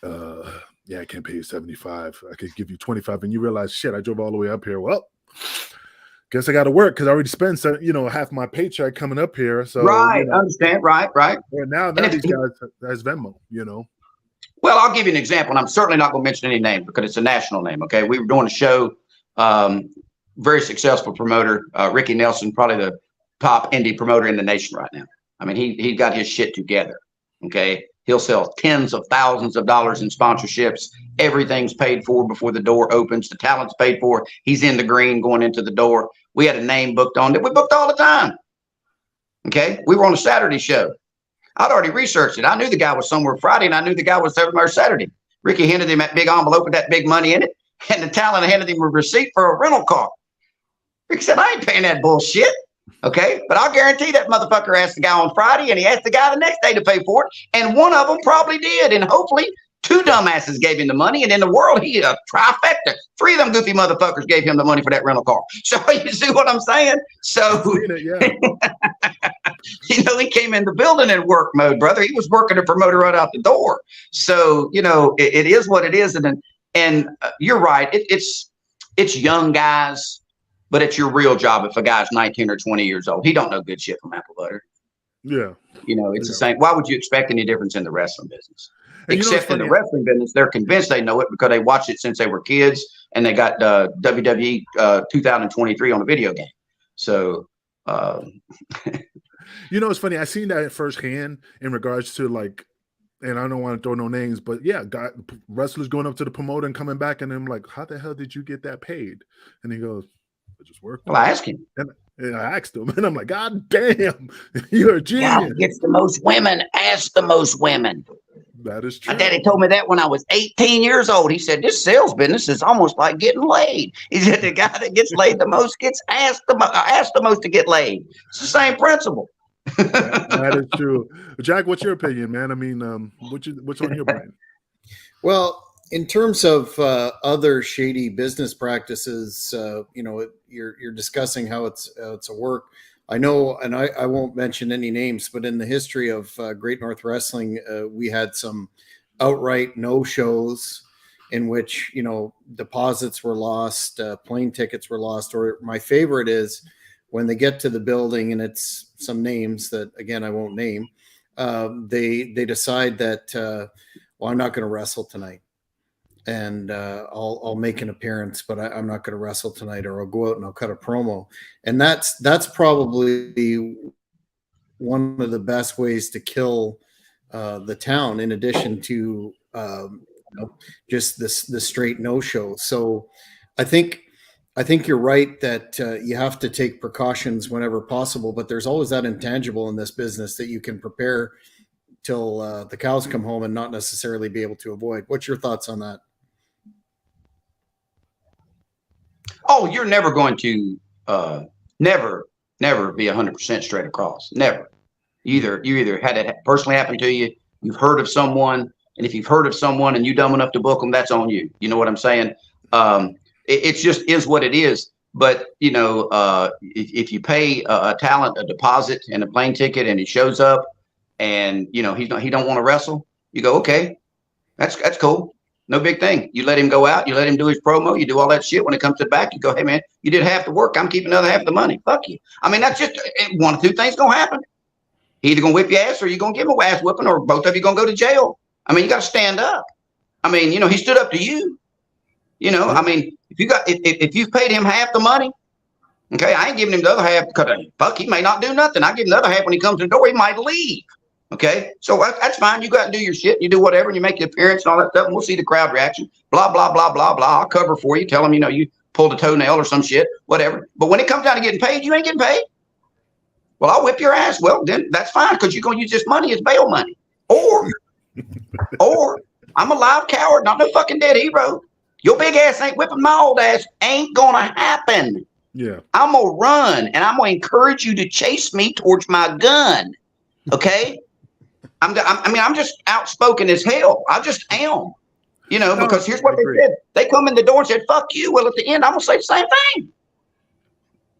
I can't pay you 75. I could give you 25, and you realize, shit, I drove all the way up here. Well, guess I got to work because I already spent, you know, half my paycheck coming up here. So right, you know, understand, right. And now these guys has Venmo, you know. Well, I'll give you an example, and I'm certainly not going to mention any name because it's a national name. Okay, we were doing a show, very successful promoter, Ricky Nelson, probably the top indie promoter in the nation right now. I mean, he got his shit together. Okay, he'll sell tens of thousands of dollars in sponsorships. Everything's paid for before the door opens. The talent's paid for. He's in the green going into the door. We had a name booked on it. We booked all the time. Okay, we were on a Saturday show. I'd already researched it. I knew the guy was somewhere Friday, and I knew the guy was somewhere Saturday. Ricky handed him that big envelope with that big money in it, and the talent handed him a receipt for a rental car. Ricky said, "I ain't paying that bullshit." Okay, but I'll guarantee that motherfucker asked the guy on Friday, and he asked the guy the next day to pay for it, and one of them probably did, and hopefully 2 dumbasses gave him the money, and in the world, he a trifecta. 3 of them goofy motherfuckers gave him the money for that rental car. So you see what I'm saying? So, you know, he came in the building in work mode, brother. He was working a promoter right out the door. So, you know, it is what it is, and you're right. It's young guys, but it's your real job. If a guy's 19 or 20 years old, he don't know good shit from apple butter. Yeah, you know, it's the same. Why would you expect any difference in the wrestling business? And except in the wrestling business, they're convinced they know it because they watched it since they were kids, and they got WWE 2023 on a video game. So, you know, it's funny. I seen that firsthand in regards to like, and I don't want to throw no names, but yeah, wrestlers going up to the promoter and coming back, and I'm like, "How the hell did you get that paid?" And he goes, "I just worked." Well, I asked him. And I asked him, and I'm like, "God damn, you're a genius." God gets the most women. Ask the most women. That is true. My daddy told me that when I was 18 years old. He said, "This sales business is almost like getting laid." He said, "The guy that gets laid the most gets asked the most to get laid." It's the same principle. That is true. Jack, what's your opinion, man? I mean, what's on your mind? Well, in terms of other shady business practices, you know, you're discussing how it's a work. I know, and I won't mention any names, but in the history of Great North Wrestling, we had some outright no-shows in which, you know, deposits were lost, plane tickets were lost, or my favorite is when they get to the building and it's some names that, again, I won't name, they decide that, well, I'm not going to wrestle tonight. And I'll make an appearance, but I'm not going to wrestle tonight, or I'll go out and I'll cut a promo. And that's probably one of the best ways to kill the town, in addition to just the straight no-show. So I think you're right that you have to take precautions whenever possible, but there's always that intangible in this business that you can prepare till the cows come home and not necessarily be able to avoid. What's your thoughts on that? Oh, you're never going to never be 100% straight across. Never. You either had it personally happen to you, you've heard of someone, and if you've heard of someone and you dumb enough to book them, that's on you. You know what I'm saying? It just is what it is. But if you pay a talent a deposit and a plane ticket, and he shows up, and he don't want to wrestle, you go, okay, that's cool. No big thing. You let him go out. You let him do his promo. You do all that shit. When it comes to the back, you go, hey, man, you did half the work. I'm keeping the other half of the money. Fuck you. I mean, that's just one of two things going to happen. He either going to whip your ass or you're going to give him a ass whipping, or both of you going to go to jail. I mean, you got to stand up. I mean, he stood up to you. I mean, if you've paid him half the money, okay, I ain't giving him the other half because fuck, he may not do nothing. I give him the other half when he comes to the door. He might leave. Okay, so that's fine. You go out and do your shit. You do whatever, and you make your appearance and all that stuff, and we'll see the crowd reaction. Blah, blah, blah, blah, blah. I'll cover for you. Tell them, you pulled a toenail or some shit, whatever. But when it comes down to getting paid, you ain't getting paid. Well, I'll whip your ass. Well, then that's fine, because you're going to use this money as bail money. Or I'm a live coward, not no fucking dead hero. Your big ass ain't whipping my old ass. Ain't going to happen. Yeah. I'm going to run, and I'm going to encourage you to chase me towards my gun. Okay? I'm just outspoken as hell. I just am, because here's what they said. They come in the door and said, fuck you. Well, at the end, I'm going to say the same thing.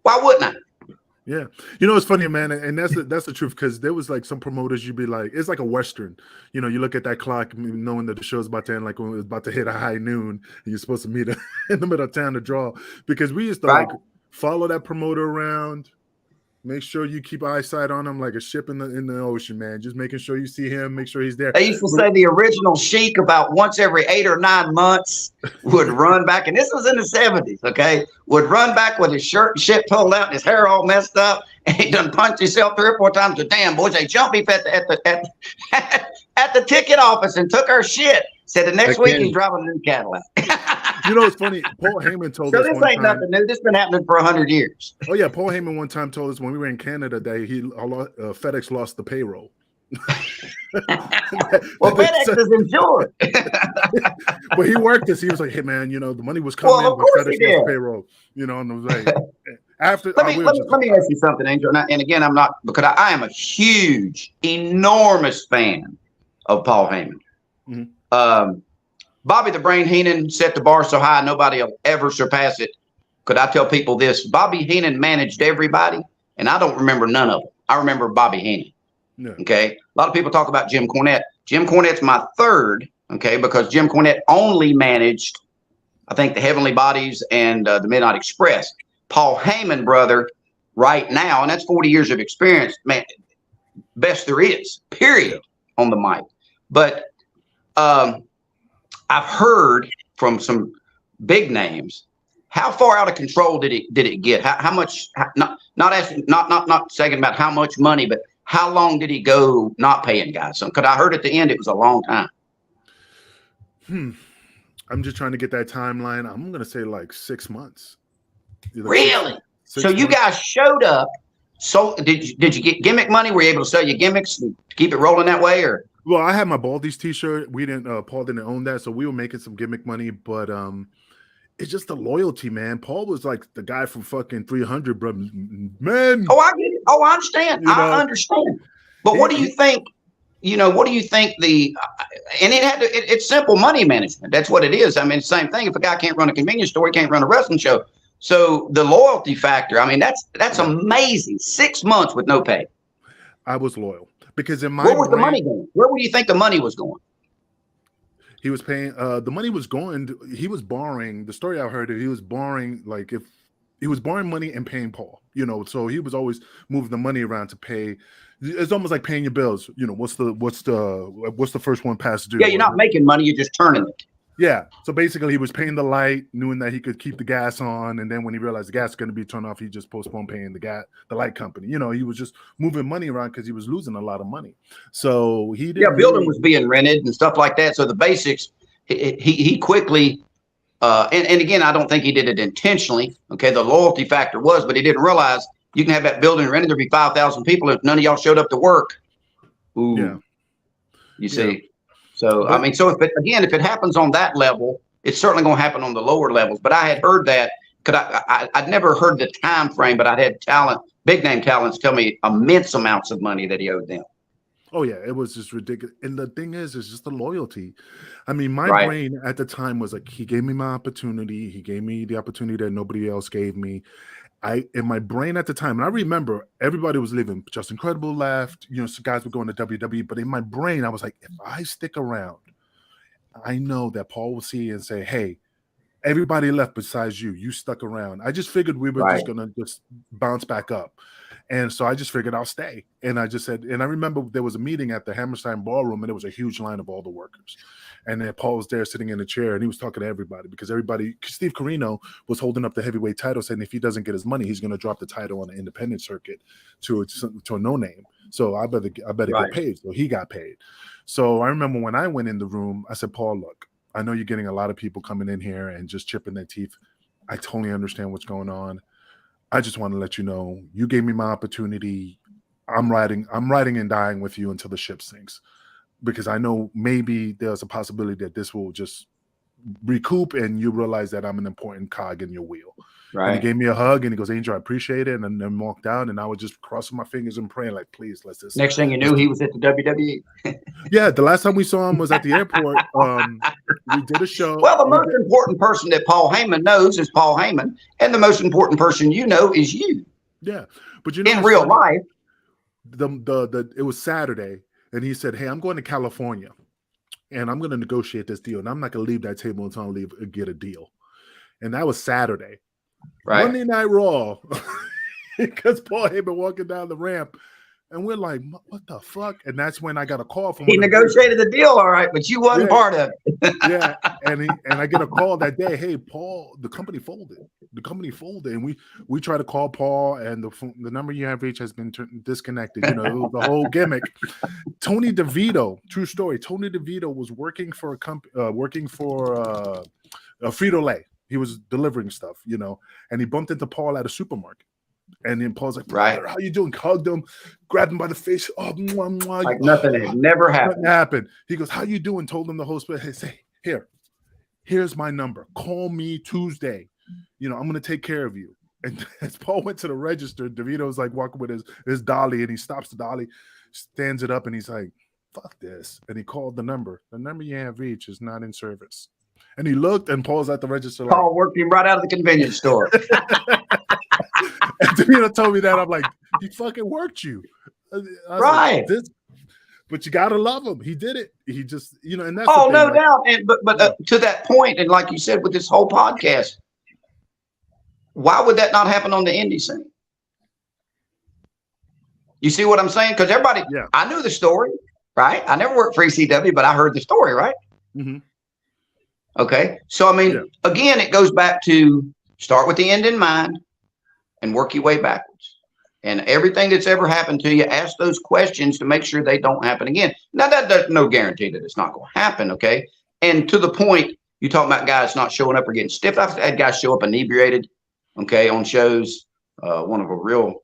Why wouldn't I? Yeah. It's funny, man. And that's the truth. Because there was like some promoters, you'd be like, it's like a Western, you look at that clock knowing that the show's about to end, like when it was about to hit a high noon, and you're supposed to meet in the middle of town to draw, because we used to like follow that promoter around. Make sure you keep eyesight on him like a ship in the ocean, man. Just making sure you see him, make sure he's there. They used to say the original Sheik about once every 8 or 9 months would run back, and this was in the 70s, okay? Would run back with his shirt and shit pulled out and his hair all messed up, and he done punched himself 3 or 4 times. The damn boys, they jumped him at the ticket office and took our shit. Said the next week he's driving a new Cadillac. It's funny. Paul Heyman told us. So this ain't nothing new. This has been happening for 100 years. Oh yeah, Paul Heyman one time told us when we were in Canada that FedEx lost the payroll. Well, FedEx is insured. But he worked this. He was like, "Hey man, the money was coming, well, of but course FedEx lost the payroll." And I was like, after. Let me ask you something, Angel. And again, I'm not, because I am a huge, enormous fan of Paul Heyman. Mm-hmm. Bobby the Brain Heenan set the bar so high nobody will ever surpass it. Could I tell people this? Bobby Heenan managed everybody, and I don't remember none of them. I remember Bobby Heenan. Yeah. Okay. A lot of people talk about Jim Cornette. Jim Cornette's my third, okay, because Jim Cornette only managed, I think, the Heavenly Bodies and the Midnight Express. Paul Heyman, brother, right now, and that's 40 years of experience, man, best there is, period, on the mic. But I've heard from some big names. How far out of control did it get? How much? Not saying about how much money, but how long did he go not paying guys? Because I heard at the end it was a long time. I'm just trying to get that timeline. I'm gonna say like 6 months. Really? Six so months. You guys showed up. So did you get gimmick money? Were you able to sell your gimmicks and keep it rolling that way, or? Well, I had my Baldies T-shirt. We didn't. Paul didn't own that, so we were making some gimmick money. But it's just the loyalty, man. Paul was like the guy from fucking 300, bro. Man. Oh, I get it. Oh, I understand. I understand. But what do you think? What do you think and it's simple money management. That's what it is. I mean, it's the same thing. If a guy can't run a convenience store, he can't run a wrestling show. So the loyalty factor, I mean, that's amazing. 6 months with no pay. I was loyal. Because in my where was the money going? Where would you think the money was going? He was paying. The money was going. He was borrowing. The story I heard, he was borrowing. Like if he was borrowing money and paying Paul, So he was always moving the money around to pay. It's almost like paying your bills. What's the first one past due? Yeah, you're not making money. You're just turning it. Yeah. So basically, he was paying the light, knowing that he could keep the gas on, and then when he realized the gas is going to be turned off, he just postponed paying the light company. You know, he was just moving money around because he was losing a lot of money. So he didn't. Yeah, building was being rented and stuff like that. So the basics, he quickly, and again, I don't think he did it intentionally. Okay, the loyalty factor was, but he didn't realize you can have that building rented. There'd be 5,000 people if none of y'all showed up to work. Ooh, Yeah. You see. So, I mean, so if it happens on that level, it's certainly going to happen on the lower levels. But I had heard that because I'd never heard the time frame, but I'd had big name talents tell me immense amounts of money that he owed them. Oh, yeah, it was just ridiculous. And the thing is just the loyalty. I mean, my brain at the time was like, he gave me my opportunity. He gave me the opportunity that nobody else gave me. In my brain at the time, and I remember everybody was leaving. Just Incredible left, you know, some guys were going to WWE, but in my brain, I was like, if I stick around, I know that Paul will see and say, hey, everybody left besides you. You stuck around. I just figured we were just gonna just bounce back up. And so I just figured I'll stay. And I just said, and I remember there was a meeting at the Hammerstein Ballroom, and there was a huge line of all the workers. And then Paul was there sitting in a chair, and he was talking to everybody because Steve Corino was holding up the heavyweight title, saying if he doesn't get his money, he's going to drop the title on the independent circuit to a no name. So I better get paid. So he got paid. So I remember when I went in the room, I said, Paul, look, I know you're getting a lot of people coming in here and just chipping their teeth. I totally understand what's going on. I just want to let you know, you gave me my opportunity. I'm riding and dying with you until the ship sinks, because I know maybe there's a possibility that this will just recoup and you realize that I'm an important cog in your wheel. Right. And he gave me a hug and he goes, Angel, I appreciate it. And then walked out, and I was just crossing my fingers and praying, like, please, let's just. Next thing you knew, he was at the WWE. Yeah, the last time we saw him was at the airport. We did a show. Well, the most important person that Paul Heyman knows is Paul Heyman, and the most important person you know is you. Yeah, but you know, in real life, it was Saturday, and he said, "Hey, I'm going to California, and I'm going to negotiate this deal, and I'm not going to leave that table until I get a deal." And that was Saturday. Right. Monday Night Raw, because Paul Heyman walking down the ramp, and we're like, "What the fuck?" And that's when I got a call from. He negotiated the deal, all right, but you wasn't part of it. Yeah, and I get a call that day. Hey, Paul, the company folded. And we try to call Paul, and the number you have reached has been disconnected. You know, it was the whole gimmick. Tony DeVito, true story. Tony DeVito was working for a company, Frito-Lay. He was delivering stuff, you know, and he bumped into Paul at a supermarket. And then Paul's like, right, how you doing? Hugged him, grabbed him by the face. Oh, mwah, mwah. Like nothing had never happened. Nothing happened. He goes, how you doing? Told him the whole story. Hey, say, here's my number. Call me Tuesday. You know, I'm going to take care of you. And as Paul went to the register, DeVito was like walking with his dolly, and he stops the dolly, stands it up, and he's like, fuck this. And he called the number. The number you have reached is not in service. And he looked, and Paul's at the register. Like, Paul worked him right out of the convenience store. And DeVito told me that. I'm like, he fucking worked you. Right. Like, but you got to love him. He did it. He just, you know, and that's no doubt. And, but to that point, and like you said, with this whole podcast, why would that not happen on the indie scene? You see what I'm saying? Because everybody, I knew the story, right? I never worked for ECW, but I heard the story, right? Mm-hmm. Okay. So, I mean, again, it goes back to start with the end in mind and work your way backwards. And everything that's ever happened to you, ask those questions to make sure they don't happen again. Now, there's no guarantee that it's not going to happen, okay? And to the point, you talk about guys not showing up or getting stiff. I've had guys show up inebriated, okay, on shows. One of a real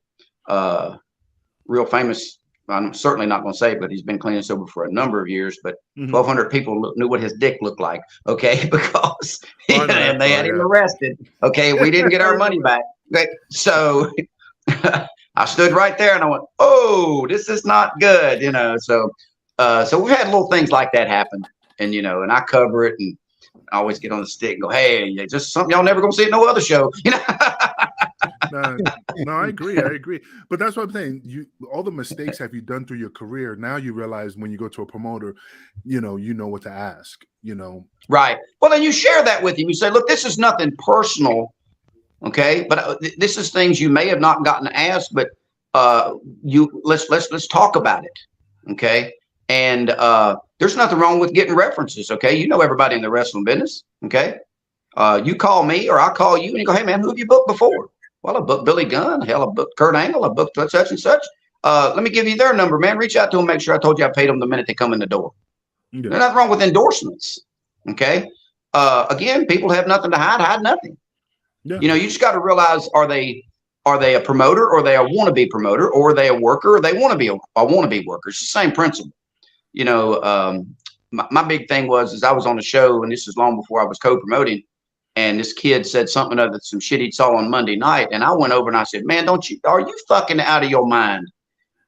famous, I'm certainly not going to say it, but he's been clean and sober for a number of years, but 1,200 people knew what his dick looked like, okay, because and they had him arrested, okay? We didn't get our money back. Okay? So I stood right there and I went, oh, this is not good, you know. So we've had little things like that happen, and you know, and I cover it, and I always get on the stick and go, hey, just something y'all never gonna see at no other show, you know. No, I agree. But that's what I'm saying. All the mistakes have you done through your career. Now you realize when you go to a promoter, you know what to ask, you know. Right. Well, then you share that with him. You say, look, this is nothing personal, okay? But this is things you may have not gotten asked, but let's talk about it, okay? And there's nothing wrong with getting references. Okay. You know everybody in the wrestling business. Okay. You call me or I call you and you go, hey man, who have you booked before? Well, I booked Billy Gunn. Hell, I booked Kurt Angle. I booked such and such. Let me give you their number, man. Reach out to them. Make sure I told you I paid them the minute they come in the door. Yeah. There's nothing wrong with endorsements. Okay. Again, people have nothing to hide. Hide nothing. Yeah. You know, you just got to realize, are they a promoter, or are they a wannabe promoter, or are they a worker, or they want to be a wannabe worker? It's the same principle. You know, my big thing is I was on a show, and this is long before I was co-promoting, and this kid said something other than some shit he saw on Monday night, and I went over and I said, man, are you fucking out of your mind?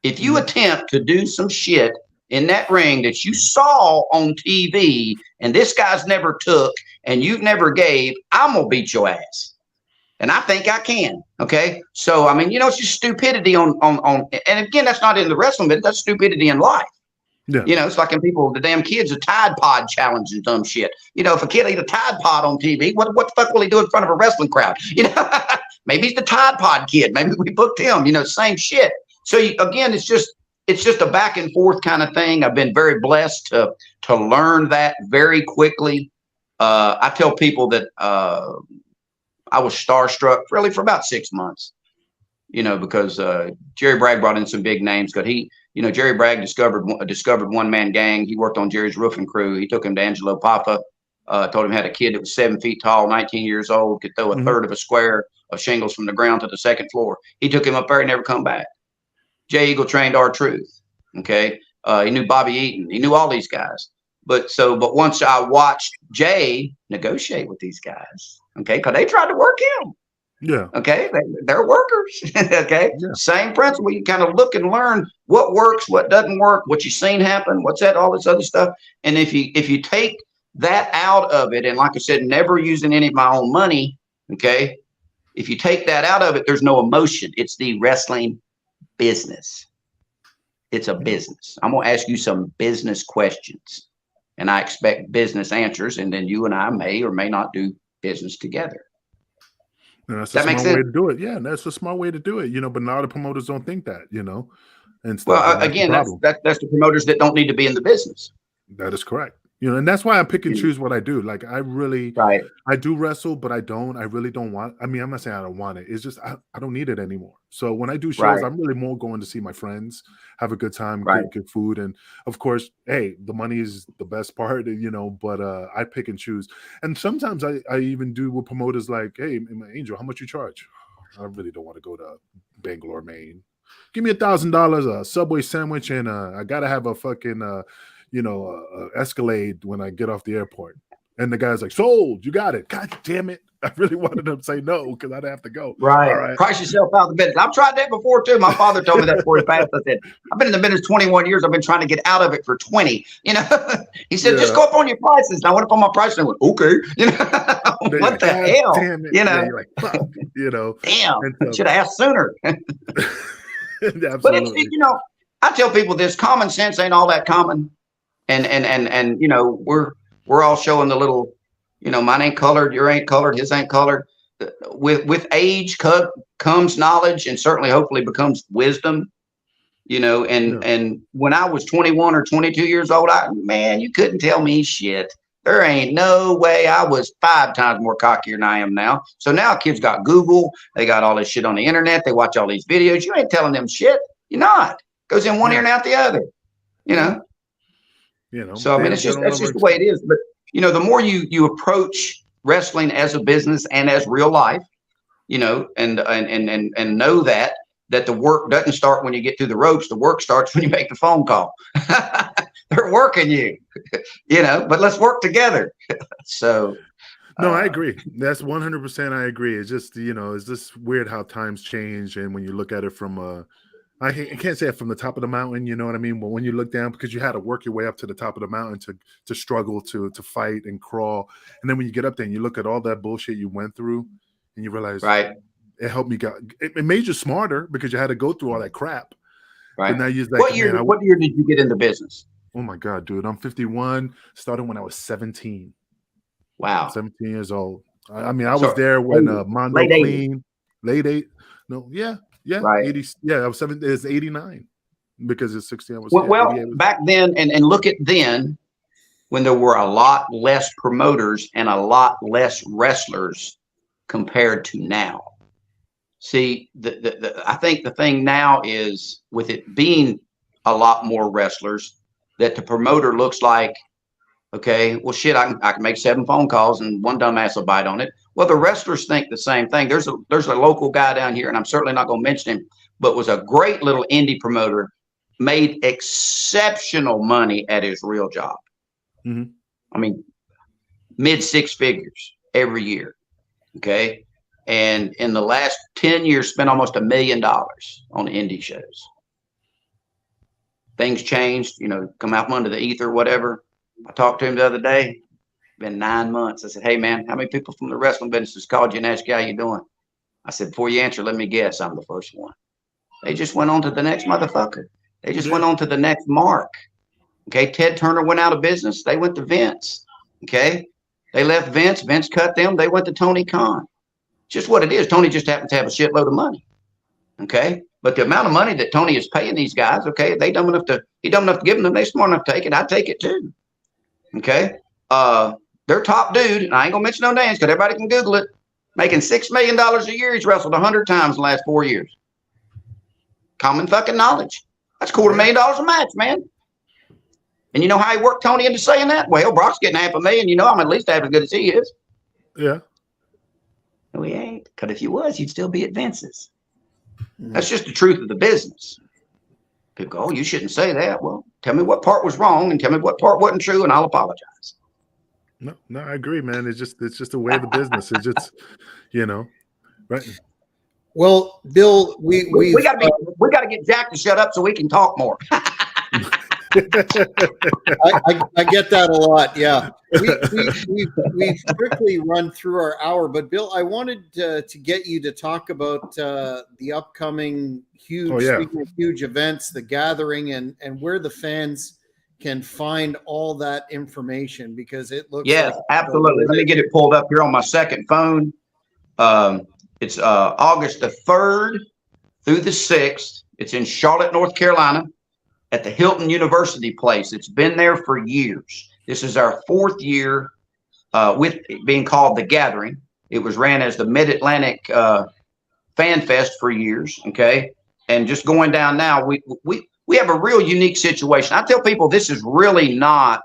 If you attempt to do some shit in that ring that you saw on TV and this guy's never took and you've never gave, I'm gonna beat your ass. And I think I can. Okay. So, I mean, you know, it's just stupidity on, and again, that's not in the wrestling, but that's stupidity in life. Yeah. You know, it's like in the damn kids, a Tide Pod challenge and dumb shit. You know, if a kid eat a Tide Pod on TV, what the fuck will he do in front of a wrestling crowd? You know, maybe he's the Tide Pod kid. Maybe we booked him, you know, same shit. So again, it's just a back and forth kind of thing. I've been very blessed to learn that very quickly. I tell people that, I was starstruck really for about 6 months, you know, because Jerry Bragg brought in some big names. Because Jerry Bragg discovered one man gang. He worked on Jerry's roofing crew. He took him to Angelo Papa, told him he had a kid that was 7 feet tall, 19 years old, could throw a third of a square of shingles from the ground to the second floor. He took him up there and never come back. Jay Eagle trained R-Truth. Okay. He knew Bobby Eaton. He knew all these guys. But once I watched Jay negotiate with these guys, okay, because they tried to work him. Yeah. Okay. They're workers. Okay. Yeah. Same principle. You kind of look and learn what works, what doesn't work, what you've seen happen, what's that, all this other stuff. And if you take that out of it, and like I said, never using any of my own money, okay, if you take that out of it, there's no emotion. It's the wrestling business. It's a business. I'm going to ask you some business questions, and I expect business answers, and then you and I may or may not do business together. And that's a smart way to do it. Yeah, that's a smart way to do it. You know, but a lot of promoters don't think that. You know, and well, again, that's the promoters that don't need to be in the business. That is correct. You know, and that's why I pick and choose what I do. Like, I really, I do wrestle, but I really don't want. I mean, I'm not saying I don't want it. It's just I don't need it anymore. So when I do shows, I'm really more going to see my friends, have a good time, get good food, and of course, hey, the money is the best part, you know. But I pick and choose, and sometimes I even do with promoters like, hey, Angel, how much you charge? I really don't want to go to Bangalore, Maine. Give me $1,000, a Subway sandwich, and I gotta have a fucking Escalade when I get off the airport. And the guy's like, sold, you got it. God damn it. I really wanted him to say no because I'd have to go. Right. All right. Price yourself out of the business. I've tried that before too. My father told me that before he passed. I said, I've been in the business 21 years. I've been trying to get out of it for 20. You know, he said, just go up on your prices. And I went up on my price and I went, okay. You know, what the hell? Damn it. You know, you're like, fuck, you know. Damn. Should have asked sooner. But it's, you know, I tell people this, common sense ain't all that common. And you know, we're all showing the little, you know, mine ain't colored, your ain't colored, his ain't colored. With age comes knowledge, and certainly hopefully becomes wisdom, you know, and when I was 21 or 22 years old, man, you couldn't tell me shit. There ain't no way. I was 5 times more cockier than I am now. So now kids got Google, they got all this shit on the internet, they watch all these videos. You ain't telling them shit. You're not. Goes in one ear and out the other, you know. You know, so I mean, that's just the way it is. But you know, the more you approach wrestling as a business and as real life, you know, and know that the work doesn't start when you get through the ropes. The work starts when you make the phone call. They're working you, you know. But let's work together. So. No, I agree. That's 100%. I agree. It's just, you know, it's just weird how times change, and when you look at it from I can't say it from the top of the mountain, you know what I mean? But when you look down, because you had to work your way up to the top of the mountain to struggle, to fight and crawl. And then when you get up there and you look at all that bullshit you went through, and you realize it helped me it made you smarter because you had to go through all that crap. Right. But now you're like, what year did you get into business? Oh my God, dude. I'm 51, started when I was 17. Wow. 17 years old. I mean, I was there when Mondo Clean, late 8. No, yeah. Yeah, right. 80. Yeah, I was 7. It's 89. because it's 60 hours. Well, back then, and look at then, when there were a lot less promoters and a lot less wrestlers compared to now. See, I think the thing now is, with it being a lot more wrestlers, that the promoter looks like, okay, well, shit, I can make 7 phone calls and one dumbass will bite on it. Well, the wrestlers think the same thing. There's a local guy down here, and I'm certainly not going to mention him, but was a great little indie promoter, made exceptional money at his real job. Mm-hmm. I mean, mid 6 figures every year. Okay. And in the last 10 years, spent almost $1 million on indie shows. Things changed, come out from under the ether, whatever. I talked to him the other day. Been 9 months. I said, hey, man, how many people from the wrestling business has called you and asked you how you doing? I said, before you answer, let me guess. I'm the first one. They just went on to the next motherfucker. They just went on to the next mark. Okay. Ted Turner went out of business. They went to Vince. Okay. They left Vince. Vince cut them. They went to Tony Khan. Just what it is. Tony just happens to have a shitload of money. Okay. But the amount of money that Tony is paying these guys, okay, he dumb enough to give them. They smart enough to take it. I take it too. Okay. Their top dude, and I ain't gonna mention no names because everybody can Google it, making $6 million a year. He's wrestled 100 times in the last 4 years. Common fucking knowledge. That's $250,000 a match, man. And you know how he worked Tony into saying that? Well, Brock's getting $500,000. I'm at least half as good as he is. Yeah. No, he ain't. Because if you was, you'd still be at Vince's. That's just the truth of the business. People go, oh, you shouldn't say that. Well, tell me what part was wrong and tell me what part wasn't true, and I'll apologize. No, I agree, man. It's just the way of the business. It's just, right. Well, Bill, we got to get Jack to shut up so we can talk more. I get that a lot. Yeah, we quickly run through our hour, but Bill, I wanted to get you to talk about the upcoming huge events, the gathering, and where the fans can find all that information, because it looks absolutely. Let me get it pulled up here on my second phone. It's August the 3rd through the 6th. It's in Charlotte, North Carolina, at the Hilton University place. It's been there for years. This is our 4th year with it being called The Gathering. It was ran as the Mid-Atlantic Fan Fest for years, okay? And just going down now, we have a real unique situation. I tell people this is really not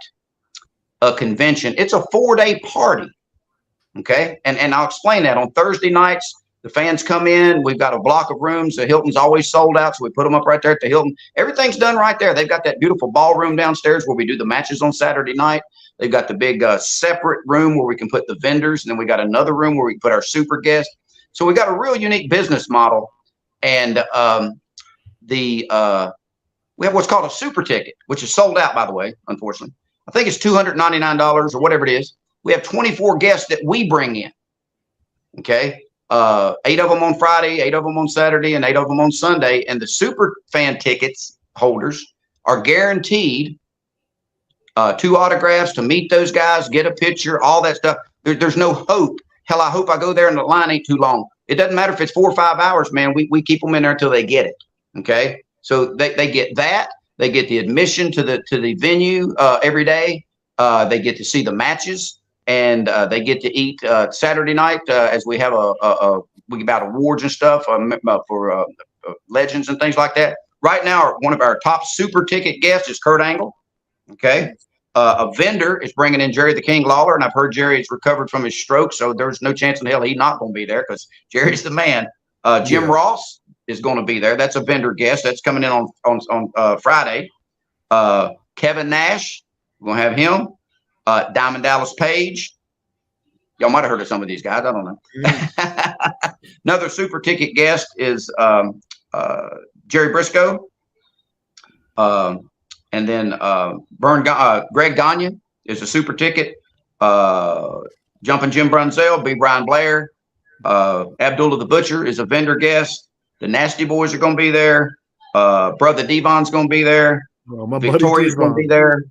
a convention. It's a 4-day party, okay? And I'll explain that. On Thursday nights, the fans come in. We've got a block of rooms. The Hilton's always sold out, so we put them up right there at the Hilton. Everything's done right there. They've got that beautiful ballroom downstairs where we do the matches on Saturday night. They've got the big separate room where we can put the vendors, and then we got another room where we can put our super guests. So we got a real unique business model, and we have what's called a super ticket, which is sold out, by the way, unfortunately. I think it's $299 or whatever it is. We have 24 guests that we bring in, okay? 8 of them on Friday, 8 of them on Saturday, and 8 of them on Sunday. And the super fan tickets holders are guaranteed 2 autographs to meet those guys, get a picture, all that stuff. There's no hope. Hell, I hope I go there and the line ain't too long. It doesn't matter if it's 4 or 5 hours, man. We keep them in there until they get it. Okay. So they get that. They get the admission to the venue every day. They get to see the matches. And they get to eat Saturday night as we have we give out awards and stuff for legends and things like that. Right now, one of our top super ticket guests is Kurt Angle. Okay. A vendor is bringing in Jerry the King Lawler, and I've heard Jerry has recovered from his stroke, so there's no chance in hell he's not going to be there because Jerry's the man. Jim Ross is going to be there. That's a vendor guest. That's coming in on Friday. Kevin Nash, we're going to have him. Diamond Dallas Page. Y'all might have heard of some of these guys. I don't know. Another super ticket guest is Jerry Briscoe. And then Greg Gagne is a super ticket. Jumping Jim Brunzell, B. Brian Blair. Abdullah the Butcher is a vendor guest. The Nasty Boys are going to be there. Brother Devon's going to be there. Oh, Victoria's going to be there.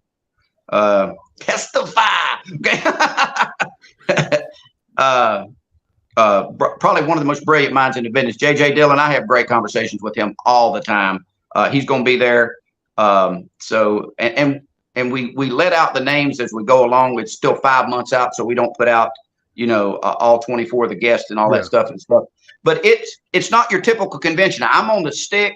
Testify. Okay. Probably one of the most brilliant minds in the business. JJ Dillon, I have great conversations with him all the time. He's going to be there. And we let out the names as we go along. It's still 5 months out, so we don't put out, all 24 of the guests and all that stuff and stuff. But it's not your typical convention. I'm on the stick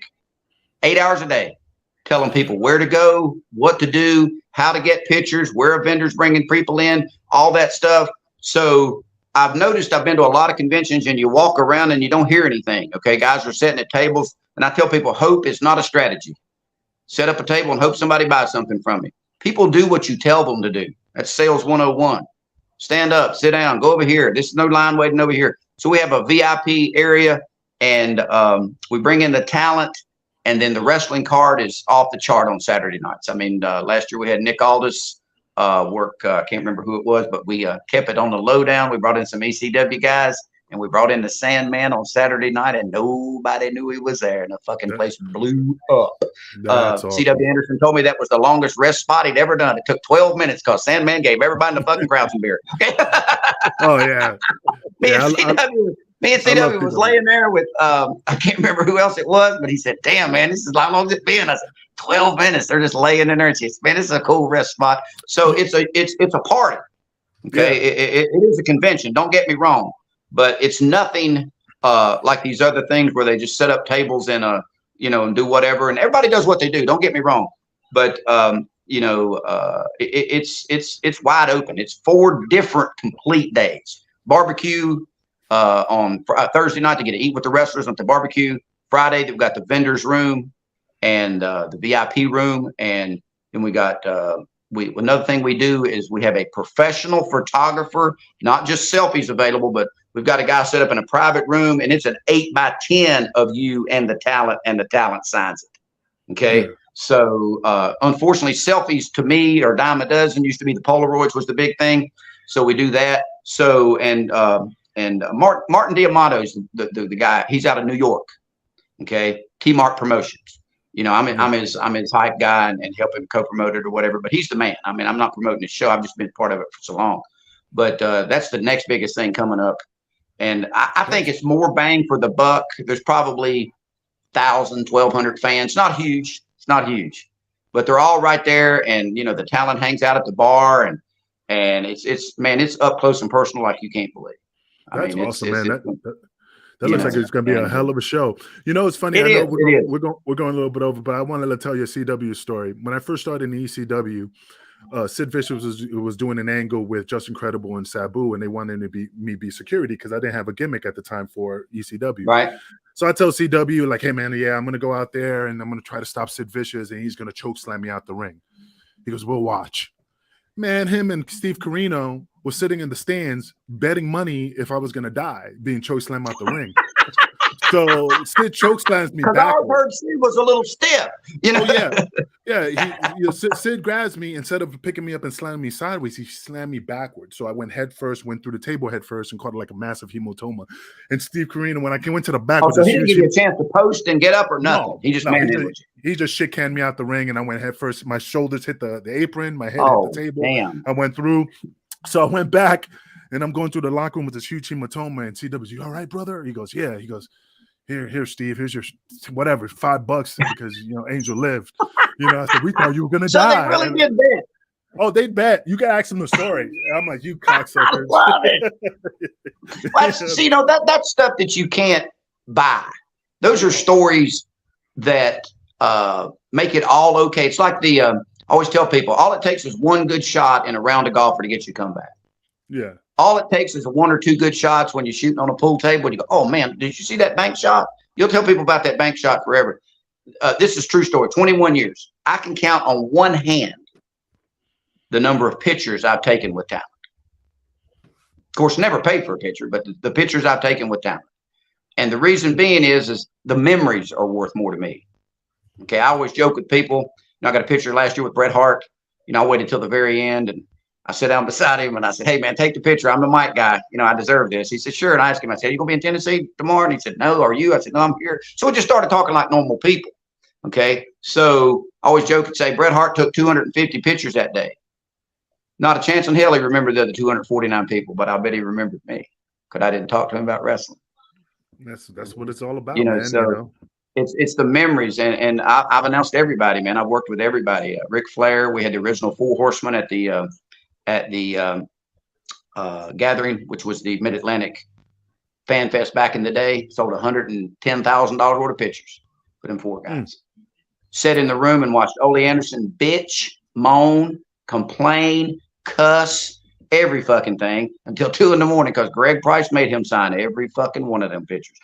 8 hours a day, telling people where to go, what to do, how to get pictures, where a vendor's bringing people in, all that stuff. So I've noticed I've been to a lot of conventions and you walk around and you don't hear anything. Okay, guys are sitting at tables, and I tell people hope is not a strategy. Set up a table and hope somebody buys something from you. People do what you tell them to do. That's sales 101. Stand up, sit down, go over here. This is no line waiting over here. So we have a VIP area, and we bring in the talent, and then the wrestling card is off the chart on Saturday nights. I mean, last year we had Nick Aldis work. I can't remember who it was, but we kept it on the lowdown. We brought in some ECW guys, and we brought in the Sandman on Saturday night, and nobody knew he was there, and the fucking place blew up. CW Anderson told me that was the longest rest spot he'd ever done. It took 12 minutes because Sandman gave everybody in the fucking crowd some beer. Oh, yeah. Me and CW was laying there with, I can't remember who else it was, but he said, damn, man, this is how long it's been. I said, 12 minutes. They're just laying in there. And she said, man, this is a cool rest spot. So it's a party. Okay. Yeah. It is a convention. Don't get me wrong. But it's nothing like these other things where they just set up tables and and do whatever, and everybody does what they do. Don't get me wrong, but it's wide open. It's 4 different complete days. Barbecue on Thursday night to get to eat with the wrestlers at the barbecue. Friday they've got the vendors room and the VIP room, and then we got another thing we do is we have a professional photographer, not just selfies available, but we've got a guy set up in a private room, and it's an 8x10 of you and the talent signs it. Okay. Yeah. So, unfortunately, selfies to me are a dime a dozen. Used to be the Polaroids was the big thing. So we do that. So, and Martin Diamato's the guy, he's out of New York. Okay. T-Mark Promotions. I'm his hype guy and help him co-promote it or whatever, but he's the man. I mean, I'm not promoting his show. I've just been part of it for so long, but that's the next biggest thing coming up. And I think it's more bang for the buck. There's probably 1,000, 1,200 fans. Not huge. It's not huge, but they're all right there. And, the talent hangs out at the bar, and it's up close and personal like you can't believe. That's awesome, man. That looks like it's going to be a hell of a show. It's funny. I know we're going a little bit over, but I wanted to tell you a CW story. When I first started in ECW, Sid Vicious was doing an angle with Just Incredible and Sabu, and they wanted me be security because I didn't have a gimmick at the time for ECW. Right. So I tell CW, like, hey, man, yeah, I'm going to go out there and I'm going to try to stop Sid Vicious, and he's going to choke slam me out the ring. He goes, we'll watch. Man, him and Steve Carino was sitting in the stands betting money if I was going to die being choke slammed out the ring. So Sid choke slams me back. I've heard Sid was a little stiff, Sid grabs me, instead of picking me up and slamming me sideways, he slammed me backwards. So I went head first, went through the table head first, and caught like a massive hematoma. And Steve Carino, when I went to the back, so he didn't give you a chance to post and get up or nothing. No, he just shit canned me out the ring, and I went head first. My shoulders hit the apron, my head hit the table. Damn. I went through. So I went back, and I'm going through the locker room with this huge hematoma. And CW, you all right, brother? He goes, yeah. He goes, here, Steve. Here's your whatever, $5 because Angel lived. I said, we thought you were gonna die. So they really did bet. Oh, they bet. You can ask them the story. I'm like, you cocksuckers. I love it. See, that's stuff that you can't buy. Those are stories that make it all okay. It's like I always tell people, all it takes is one good shot in a round of golfer to get you come back. Yeah. All it takes is 1 or 2 good shots when you're shooting on a pool table and you go, oh man, did you see that bank shot? You'll tell people about that bank shot forever. This is true story. 21 years. I can count on one hand the number of pictures I've taken with talent. Of course, never paid for a picture, but the pictures I've taken with talent. And the reason being is the memories are worth more to me. Okay. I always joke with people. I got a picture last year with Bret Hart. I waited till the very end, and I sat down beside him and I said, hey man, take the picture. I'm the mic guy. I deserve this. He said, sure. And I asked him, I said, you gonna be in Tennessee tomorrow? And he said, no. Are you? I said, no, I'm here. So we just started talking like normal people. Okay. So I always joke and say Bret Hart took 250 pictures that day. Not a chance in hell he remembered the other 249 people, but I bet he remembered me because I didn't talk to him about wrestling. That's what it's all about, man. It's the memories, and I've announced everybody, man. I've worked with everybody. Ric Flair. We had the original Four Horsemen at the gathering, which was the Mid Atlantic Fan Fest back in the day. Sold $110,000 worth of pictures for them four guys. Sat in the room and watched Ole Anderson bitch, moan, complain, cuss, every fucking thing until 2 a.m. because Greg Price made him sign every fucking one of them pictures.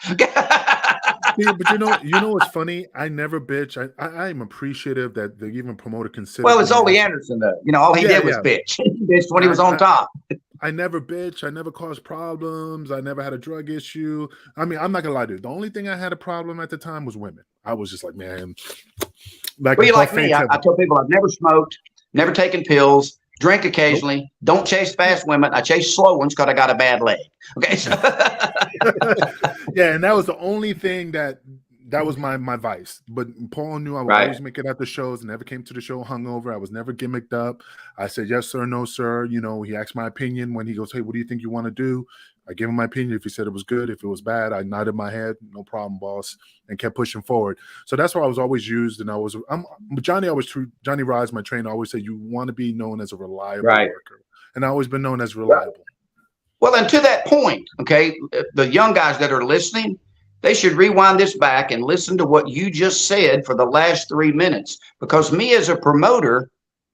Yeah, but you know what's funny? I never bitch. I am appreciative that they even promoted consider. Well, it's Ole Anderson though. You know, all he did was bitch. He bitched when he was on top. I never bitch. I never caused problems. I never had a drug issue. I mean, I'm not gonna lie to you. The only thing I had a problem at the time was women. I was just like, man. Well, you like me. I tell people I've never smoked, never taken pills, drink occasionally, don't chase fast women. I chase slow ones because I got a bad leg. Okay. So. Yeah, and that was the only thing that was my vice. But Paul knew I would always make it at the shows. Never came to the show hungover. I was never gimmicked up. I said yes sir, no sir. You know, he asked my opinion when he goes, hey, what do you think you want to do? I gave him my opinion. If he said it was good, if it was bad, I nodded my head, no problem, boss, and kept pushing forward. So that's why I was always used. And Johnny Rise, my trainer, always said you want to be known as a reliable worker, and I've always been known as reliable. Well, and to that point, okay, the young guys that are listening, they should rewind this back and listen to what you just said for the last 3 minutes, because me as a promoter,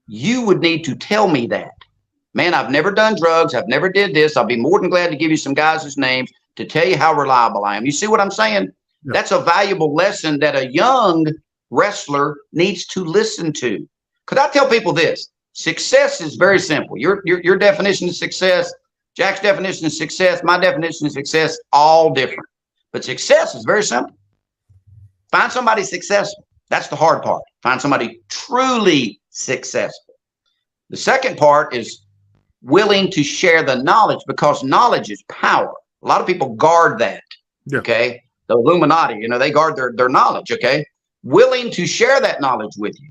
you would need to tell me that. Man, I've never done drugs. I've never did this. I'll be more than glad to give you some guys' names to tell you how reliable I am. You see what I'm saying? Yeah. That's a valuable lesson that a young wrestler needs to listen to. Because I tell people this, success is very simple. Your definition of success, Jack's definition of success, my definition of success, all different. But success is very simple. Find somebody successful. That's the hard part. Find somebody truly successful. The second part is willing to share the knowledge, because knowledge is power. A lot of people guard that. Yeah. Okay. The Illuminati, you know, they guard their knowledge. Okay. Willing to share that knowledge with you.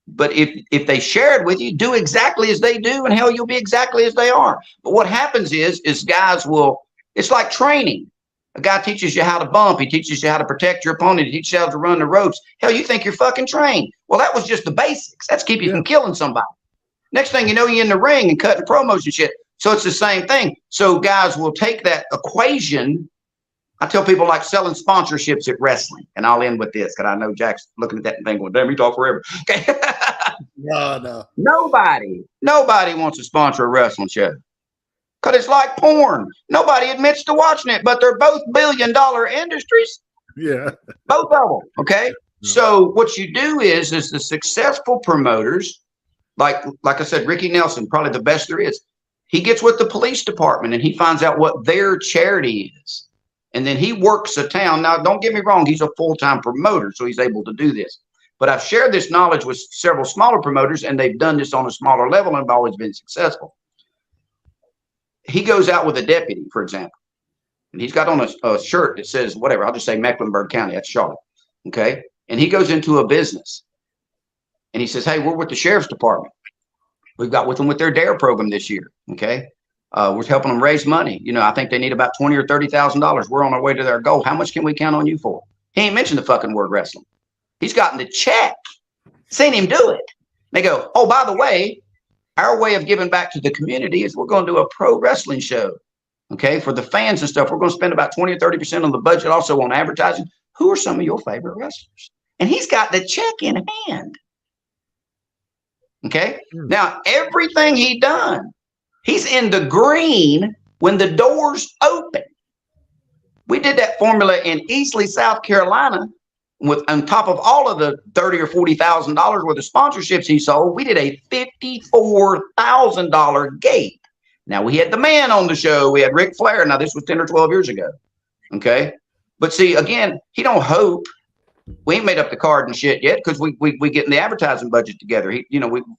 But if they share it with you, do exactly as they do, and hell, you'll be exactly as they are. But what happens is guys will, it's like training. A guy teaches you how to bump. He teaches you how to protect your opponent. He teaches you how to run the ropes. Hell, you think you're fucking trained. Well, that was just the basics. That's keep you from killing somebody. Next thing you know, you're in the ring and cutting promos and shit. So it's the same thing. So guys will take that equation. I tell people like selling sponsorships at wrestling, and I'll end with this because I know Jack's looking at that and thinking, well, damn, he talk forever. Okay. No. Nobody wants to sponsor a wrestling show because it's like porn. Nobody admits to watching it, but they're both billion-dollar industries. Yeah. Both of them. Okay. Yeah. So what you do is the successful promoters, like I said, Ricky Nelson, probably the best there is. He gets with the police department and he finds out what their charity is. And then he works a town. Now, don't get me wrong. He's a full-time promoter, so he's able to do this. But I've shared this knowledge with several smaller promoters, and they've done this on a smaller level and have always been successful. He goes out with a deputy, for example, and he's got on a shirt that says whatever. I'll just say Mecklenburg County. That's Charlotte. Okay. And he goes into a business and he says, hey, we're with the sheriff's department. We've got with them with their DARE program this year. Okay. We're helping them raise money. You know, I think they need about $20,000 or $30,000. We're on our way to their goal. How much can we count on you for? He ain't mentioned the fucking word wrestling. He's gotten the check. Seen him do it. They go, oh, by the way, our way of giving back to the community is we're going to do a pro wrestling show. Okay. For the fans and stuff, we're going to spend about 20 or 30% on the budget, also on advertising. Who are some of your favorite wrestlers? And he's got the check in hand. Okay. Now, everything he done, he's in the green when the doors open. We did that formula in Easley, South Carolina, with on top of all of the $30,000 or $40,000 worth of sponsorships he sold. We did a $54,000 gate. Now we had the man on the show. We had Ric Flair. Now this was 10 or 12 years ago. Okay, but see, again, he don't hope. We ain't made up the card and shit yet because we getting the advertising budget together. We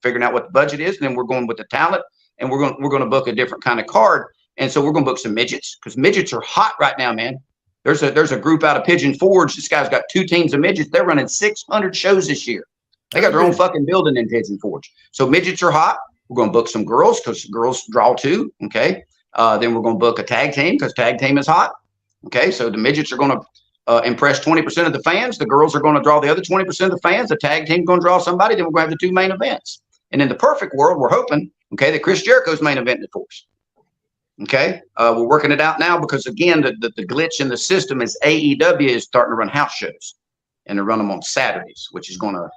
figuring out what the budget is, and then we're going with the talent. And we're going to book a different kind of card. And so we're going to book some midgets because midgets are hot right now, man. There's a group out of Pigeon Forge. This guy's got 2 teams of midgets. They're running 600 shows this year. They got their own fucking building in Pigeon Forge. So midgets are hot. We're going to book some girls because girls draw too. Okay. Then we're going to book a tag team because tag team is hot. Okay. So the midgets are going to impress 20% of the fans. The girls are going to draw the other 20% of the fans. The tag team going to draw somebody. Then we're going to have the two main events. And in the perfect world, we're hoping, okay, that Chris Jericho's main event for us. Okay, we're working it out now because, again, the glitch in the system is AEW is starting to run house shows, and they run them on Saturdays, which is going to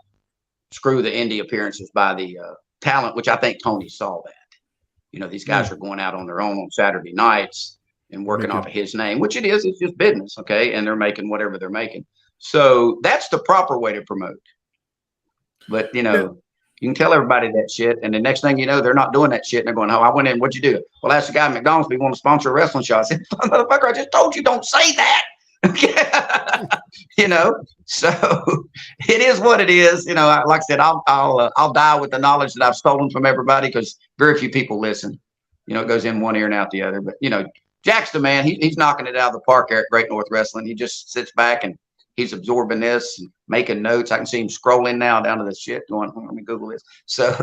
screw the indie appearances by the talent, which I think Tony saw that. You know, these guys are going out on their own on Saturday nights and working off of his name, which it is. It's just business, okay, and they're making whatever they're making. So that's the proper way to promote. But, you know, you can tell everybody that shit, and the next thing you know, they're not doing that shit, and they're going, "Oh, I went in. What'd you do?" Well, ask the guy at McDonald's if he want to sponsor a wrestling show. I said, "Motherfucker, I just told you don't say that." You know, so it is what it is. You know, like I said, I'll die with the knowledge that I've stolen from everybody because very few people listen. You know, it goes in one ear and out the other. But you know, Jack's the man. He's knocking it out of the park there at Great North Wrestling. He just sits back and he's absorbing this and making notes. I can see him scrolling now down to the shit going, let me Google this. So,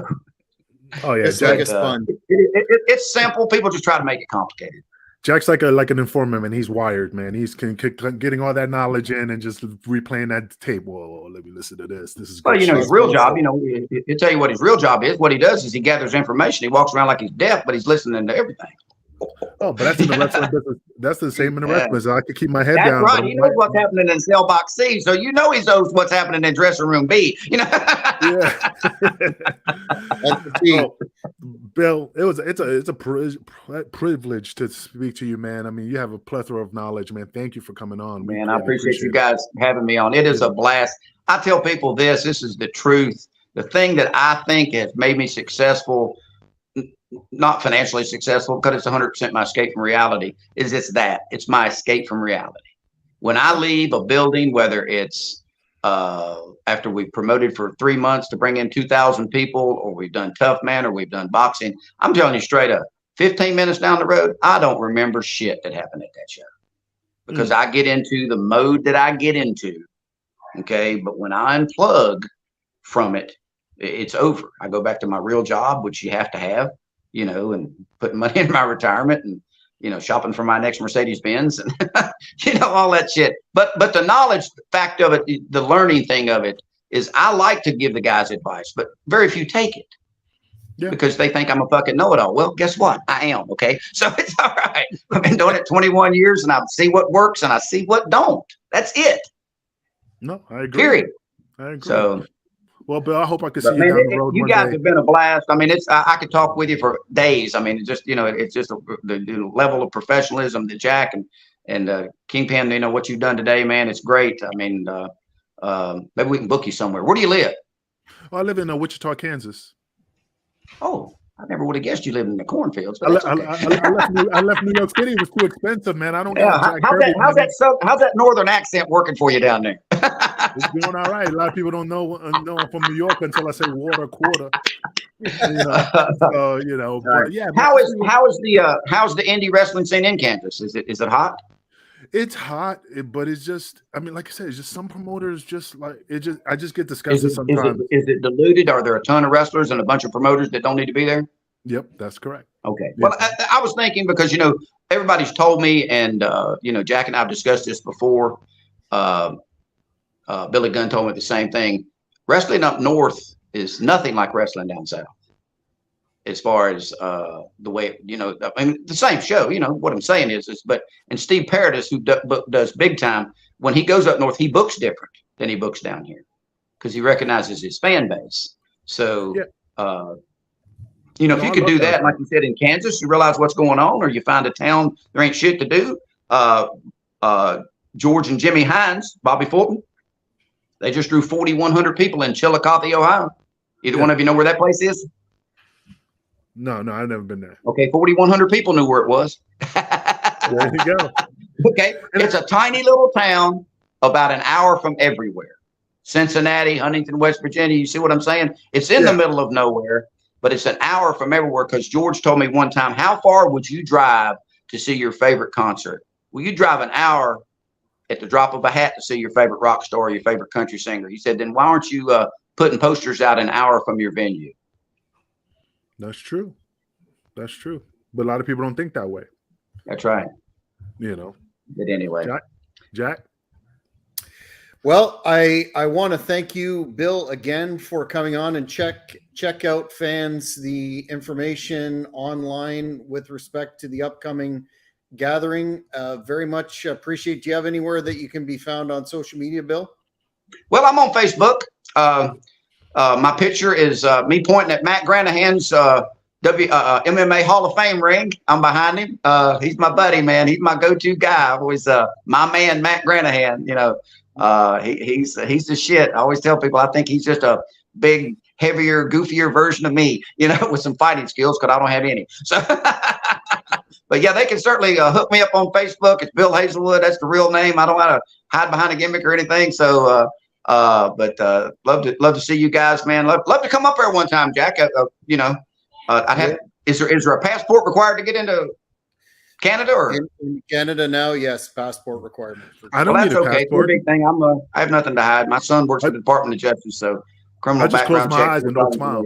oh yeah, it's like it's fun. It's simple. People just try to make it complicated. Jack's like an informant, man. He's wired, man. He's getting all that knowledge in and just replaying that tape. Whoa, let me listen to this. This is good. Well, you know, his real job, you know, he'll tell you what his real job is. What he does is he gathers information. He walks around like he's deaf, but he's listening to everything. Oh, but that's in the wrestling business. That's the same in the wrestling business. I can keep my head down. That's right. He knows what's happening in cell box C, so you know he knows what's happening in dressing room B. You know. Yeah. Oh, Bill, it's a privilege to speak to you, man. I mean, you have a plethora of knowledge, man. Thank you for coming on. Man, I appreciate you guys having me on. It is a blast. I tell people this is the truth. The thing that I think has made me successful, not financially successful, because it's 100% my escape from reality, it's my escape from reality. When I leave a building, whether it's after we've promoted for 3 months to bring in 2,000 people, or we've done Tough Man, or we've done boxing, I'm telling you straight up, 15 minutes down the road, I don't remember shit that happened at that show because I get into the mode that I get into. Okay. But when I unplug from it, it's over. I go back to my real job, which you have to have, you know, and putting money in my retirement and, you know, shopping for my next Mercedes Benz and, you know, all that shit. But the knowledge fact of it, the learning thing of it is I like to give the guys advice, but very few take it because they think I'm a fucking know-it-all. Well, guess what? I am. Okay. So it's all right. I've been doing it 21 years and I see what works and I see what don't. That's it. No, I agree. Period. I agree. So, well, Bill, I hope I can see you down the road. You guys have been a blast. I mean, I could talk with you for days. I mean, it's just, you know, it's just the level of professionalism that Jack and Kingpin, you know, what you've done today, man, it's great. I mean, maybe we can book you somewhere. Where do you live? Well, I live in Wichita, Kansas. Oh, I never would have guessed you lived in the cornfields. I left New York City. It was too expensive, man. I don't know. How's that northern accent working for you down there? It's doing all right. A lot of people don't know I'm from New York until I say water quarter. You know, but yeah. How's the indie wrestling scene in Kansas? Is it hot? It's hot, but it's just, I mean, like I said, it's just some promoters just like it. I just get disgusted sometimes. Is it diluted? Are there a ton of wrestlers and a bunch of promoters that don't need to be there? Yep, that's correct. Okay. Well, I was thinking because, you know, everybody's told me, and you know, Jack and I have discussed this before. Billy Gunn told me the same thing. Wrestling up north is nothing like wrestling down south. As far as the way, you know, I mean, the same show, you know, what I'm saying is and Steve Paradis, who does big time, when he goes up north, he books different than he books down here because he recognizes his fan base. So, you know, if you could do that, like you said, in Kansas, you realize what's going on, or you find a town there ain't shit to do. George and Jimmy Hines, Bobby Fulton, they just drew 4,100 people in Chillicothe, Ohio. Either one of you know where that place is? No, I've never been there. Okay, 4,100 people knew where it was. There you go. Okay, it's a tiny little town about an hour from everywhere. Cincinnati, Huntington, West Virginia. You see what I'm saying? It's in the middle of nowhere, but it's an hour from everywhere because George told me one time, how far would you drive to see your favorite concert? Well, you drive an hour at the drop of a hat to see your favorite rock star or your favorite country singer. He said, then why aren't you putting posters out an hour from your venue? That's true. That's true. But a lot of people don't think that way. That's right. You know. But anyway. Jack, Well, I want to thank you, Bill, again for coming on, and check out, fans, the information online with respect to the upcoming gathering. Very much appreciate. Do you have anywhere that you can be found on social media, Bill? Well, I'm on Facebook. My picture is me pointing at Matt Granahan's MMA Hall of Fame ring. I'm behind him. He's my buddy, man. He's my go-to guy. Always my man, Matt Granahan. You know, he's the shit. I always tell people I think he's just a big, heavier, goofier version of me. You know, with some fighting skills because I don't have any. So, but yeah, they can certainly hook me up on Facebook. It's Bill Hazelwood. That's the real name. I don't want to hide behind a gimmick or anything. So, but love to see you guys, man. Love to come up there one time, Jack. You know. Is there a passport required to get into Canada or in Canada now? Yes, passport requirement. I don't need a okay. passport. Big thing. I have nothing to hide. My son works for the Department of Justice, so criminal I just close background my check. eyes and don't smile.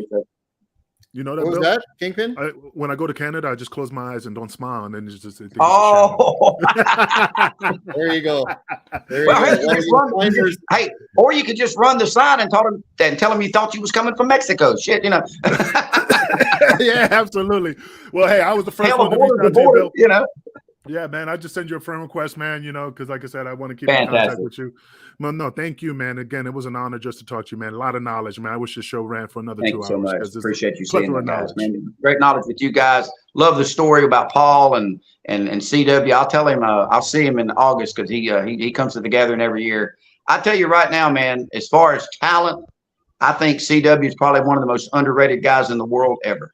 You know that? What was Bill? that, Kingpin? When I go to Canada, I just close my eyes and don't smile, and then it's just. Oh, there you go. There well, you go. hey, or you could just run the sign and tell him you thought you was coming from Mexico. Shit, you know. Yeah, absolutely. Well, hey, I was the first Hell, one to reach out to you, Bill. You know. Yeah, man, I just send you a friend request, man, you know, because like I said, I want to keep in Fantastic. contact with you. Well, no, thank you, man. Again, it was an honor just to talk to you, man. A lot of knowledge, man. I wish the show ran for another 2 Thank hours. you so much. Appreciate you seeing that, guys, man. Great knowledge with you guys. Love the story about Paul and CW. I'll tell him. I'll see him in August because he comes to the gathering every year. I tell you right now, man. As far as talent, I think CW is probably one of the most underrated guys in the world ever.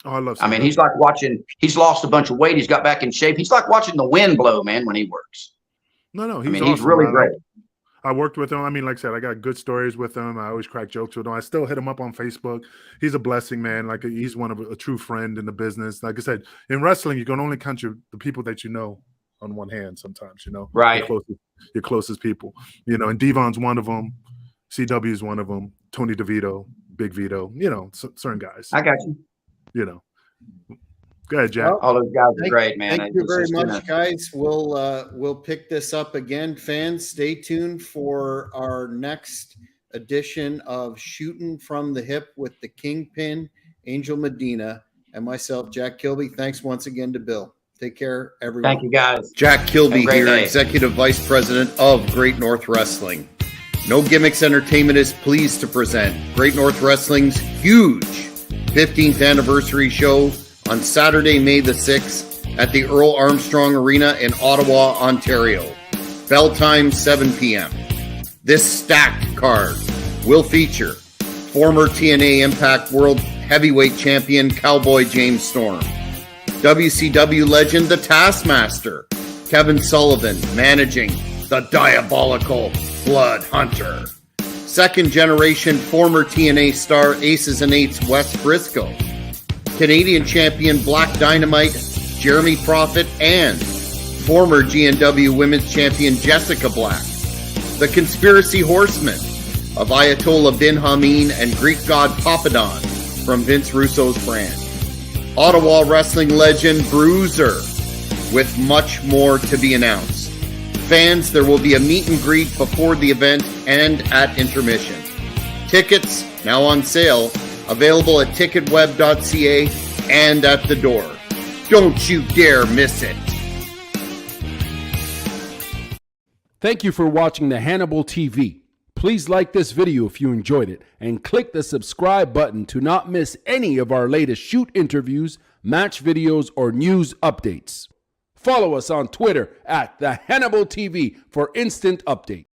Oh, I love. I mean, he's like watching. He's lost a bunch of weight. He's got back in shape. He's like watching the wind blow, man, when he works. No, he's really great. I worked with him. I mean, like I said, I got good stories with him. I always crack jokes with him. I still hit him up on Facebook. He's a blessing, man. Like he's one of a true friend in the business. Like I said, in wrestling, you can only count the people that you know on one hand. Sometimes, you know, right? Your closest people, you know. And Devon's one of them. CW is one of them. Tony DeVito, Big Vito. You know, certain guys. I got you. You know. Go ahead, Jack. Well, all those guys are great, man. Thank you very much, guys. We'll pick this up again. Fans, stay tuned for our next edition of Shooting from the Hip with the Kingpin, Angel Medina, and myself, Jack Kilby. Thanks once again to Bill. Take care, everyone. Thank you, guys. Jack Kilby here, day. Executive Vice President of Great North Wrestling. No Gimmicks Entertainment is pleased to present Great North Wrestling's huge 15th anniversary show on Saturday, May the 6th at the Earl Armstrong Arena in Ottawa, Ontario. Bell time 7 p.m. This stacked card will feature former TNA Impact World Heavyweight Champion Cowboy James Storm, WCW legend The Taskmaster, Kevin Sullivan managing the diabolical Blood Hunter, second generation former TNA star Aces and Eights Wes Briscoe, Canadian champion Black Dynamite Jeremy Prophet, and former GNW Women's Champion Jessica Black, the Conspiracy Horsemen of Ayatollah Bin Hameen and Greek god Papadon from Vince Russo's brand, Ottawa wrestling legend Bruiser, with much more to be announced. Fans, there will be a meet and greet before the event and at intermission. Tickets now on sale, available at ticketweb.ca and at the door. Don't you dare miss it. Thank you for watching the Hannibal TV. Please like this video if you enjoyed it and click the subscribe button to not miss any of our latest shoot interviews, match videos, or news updates. Follow us on Twitter at the Hannibal TV for instant updates.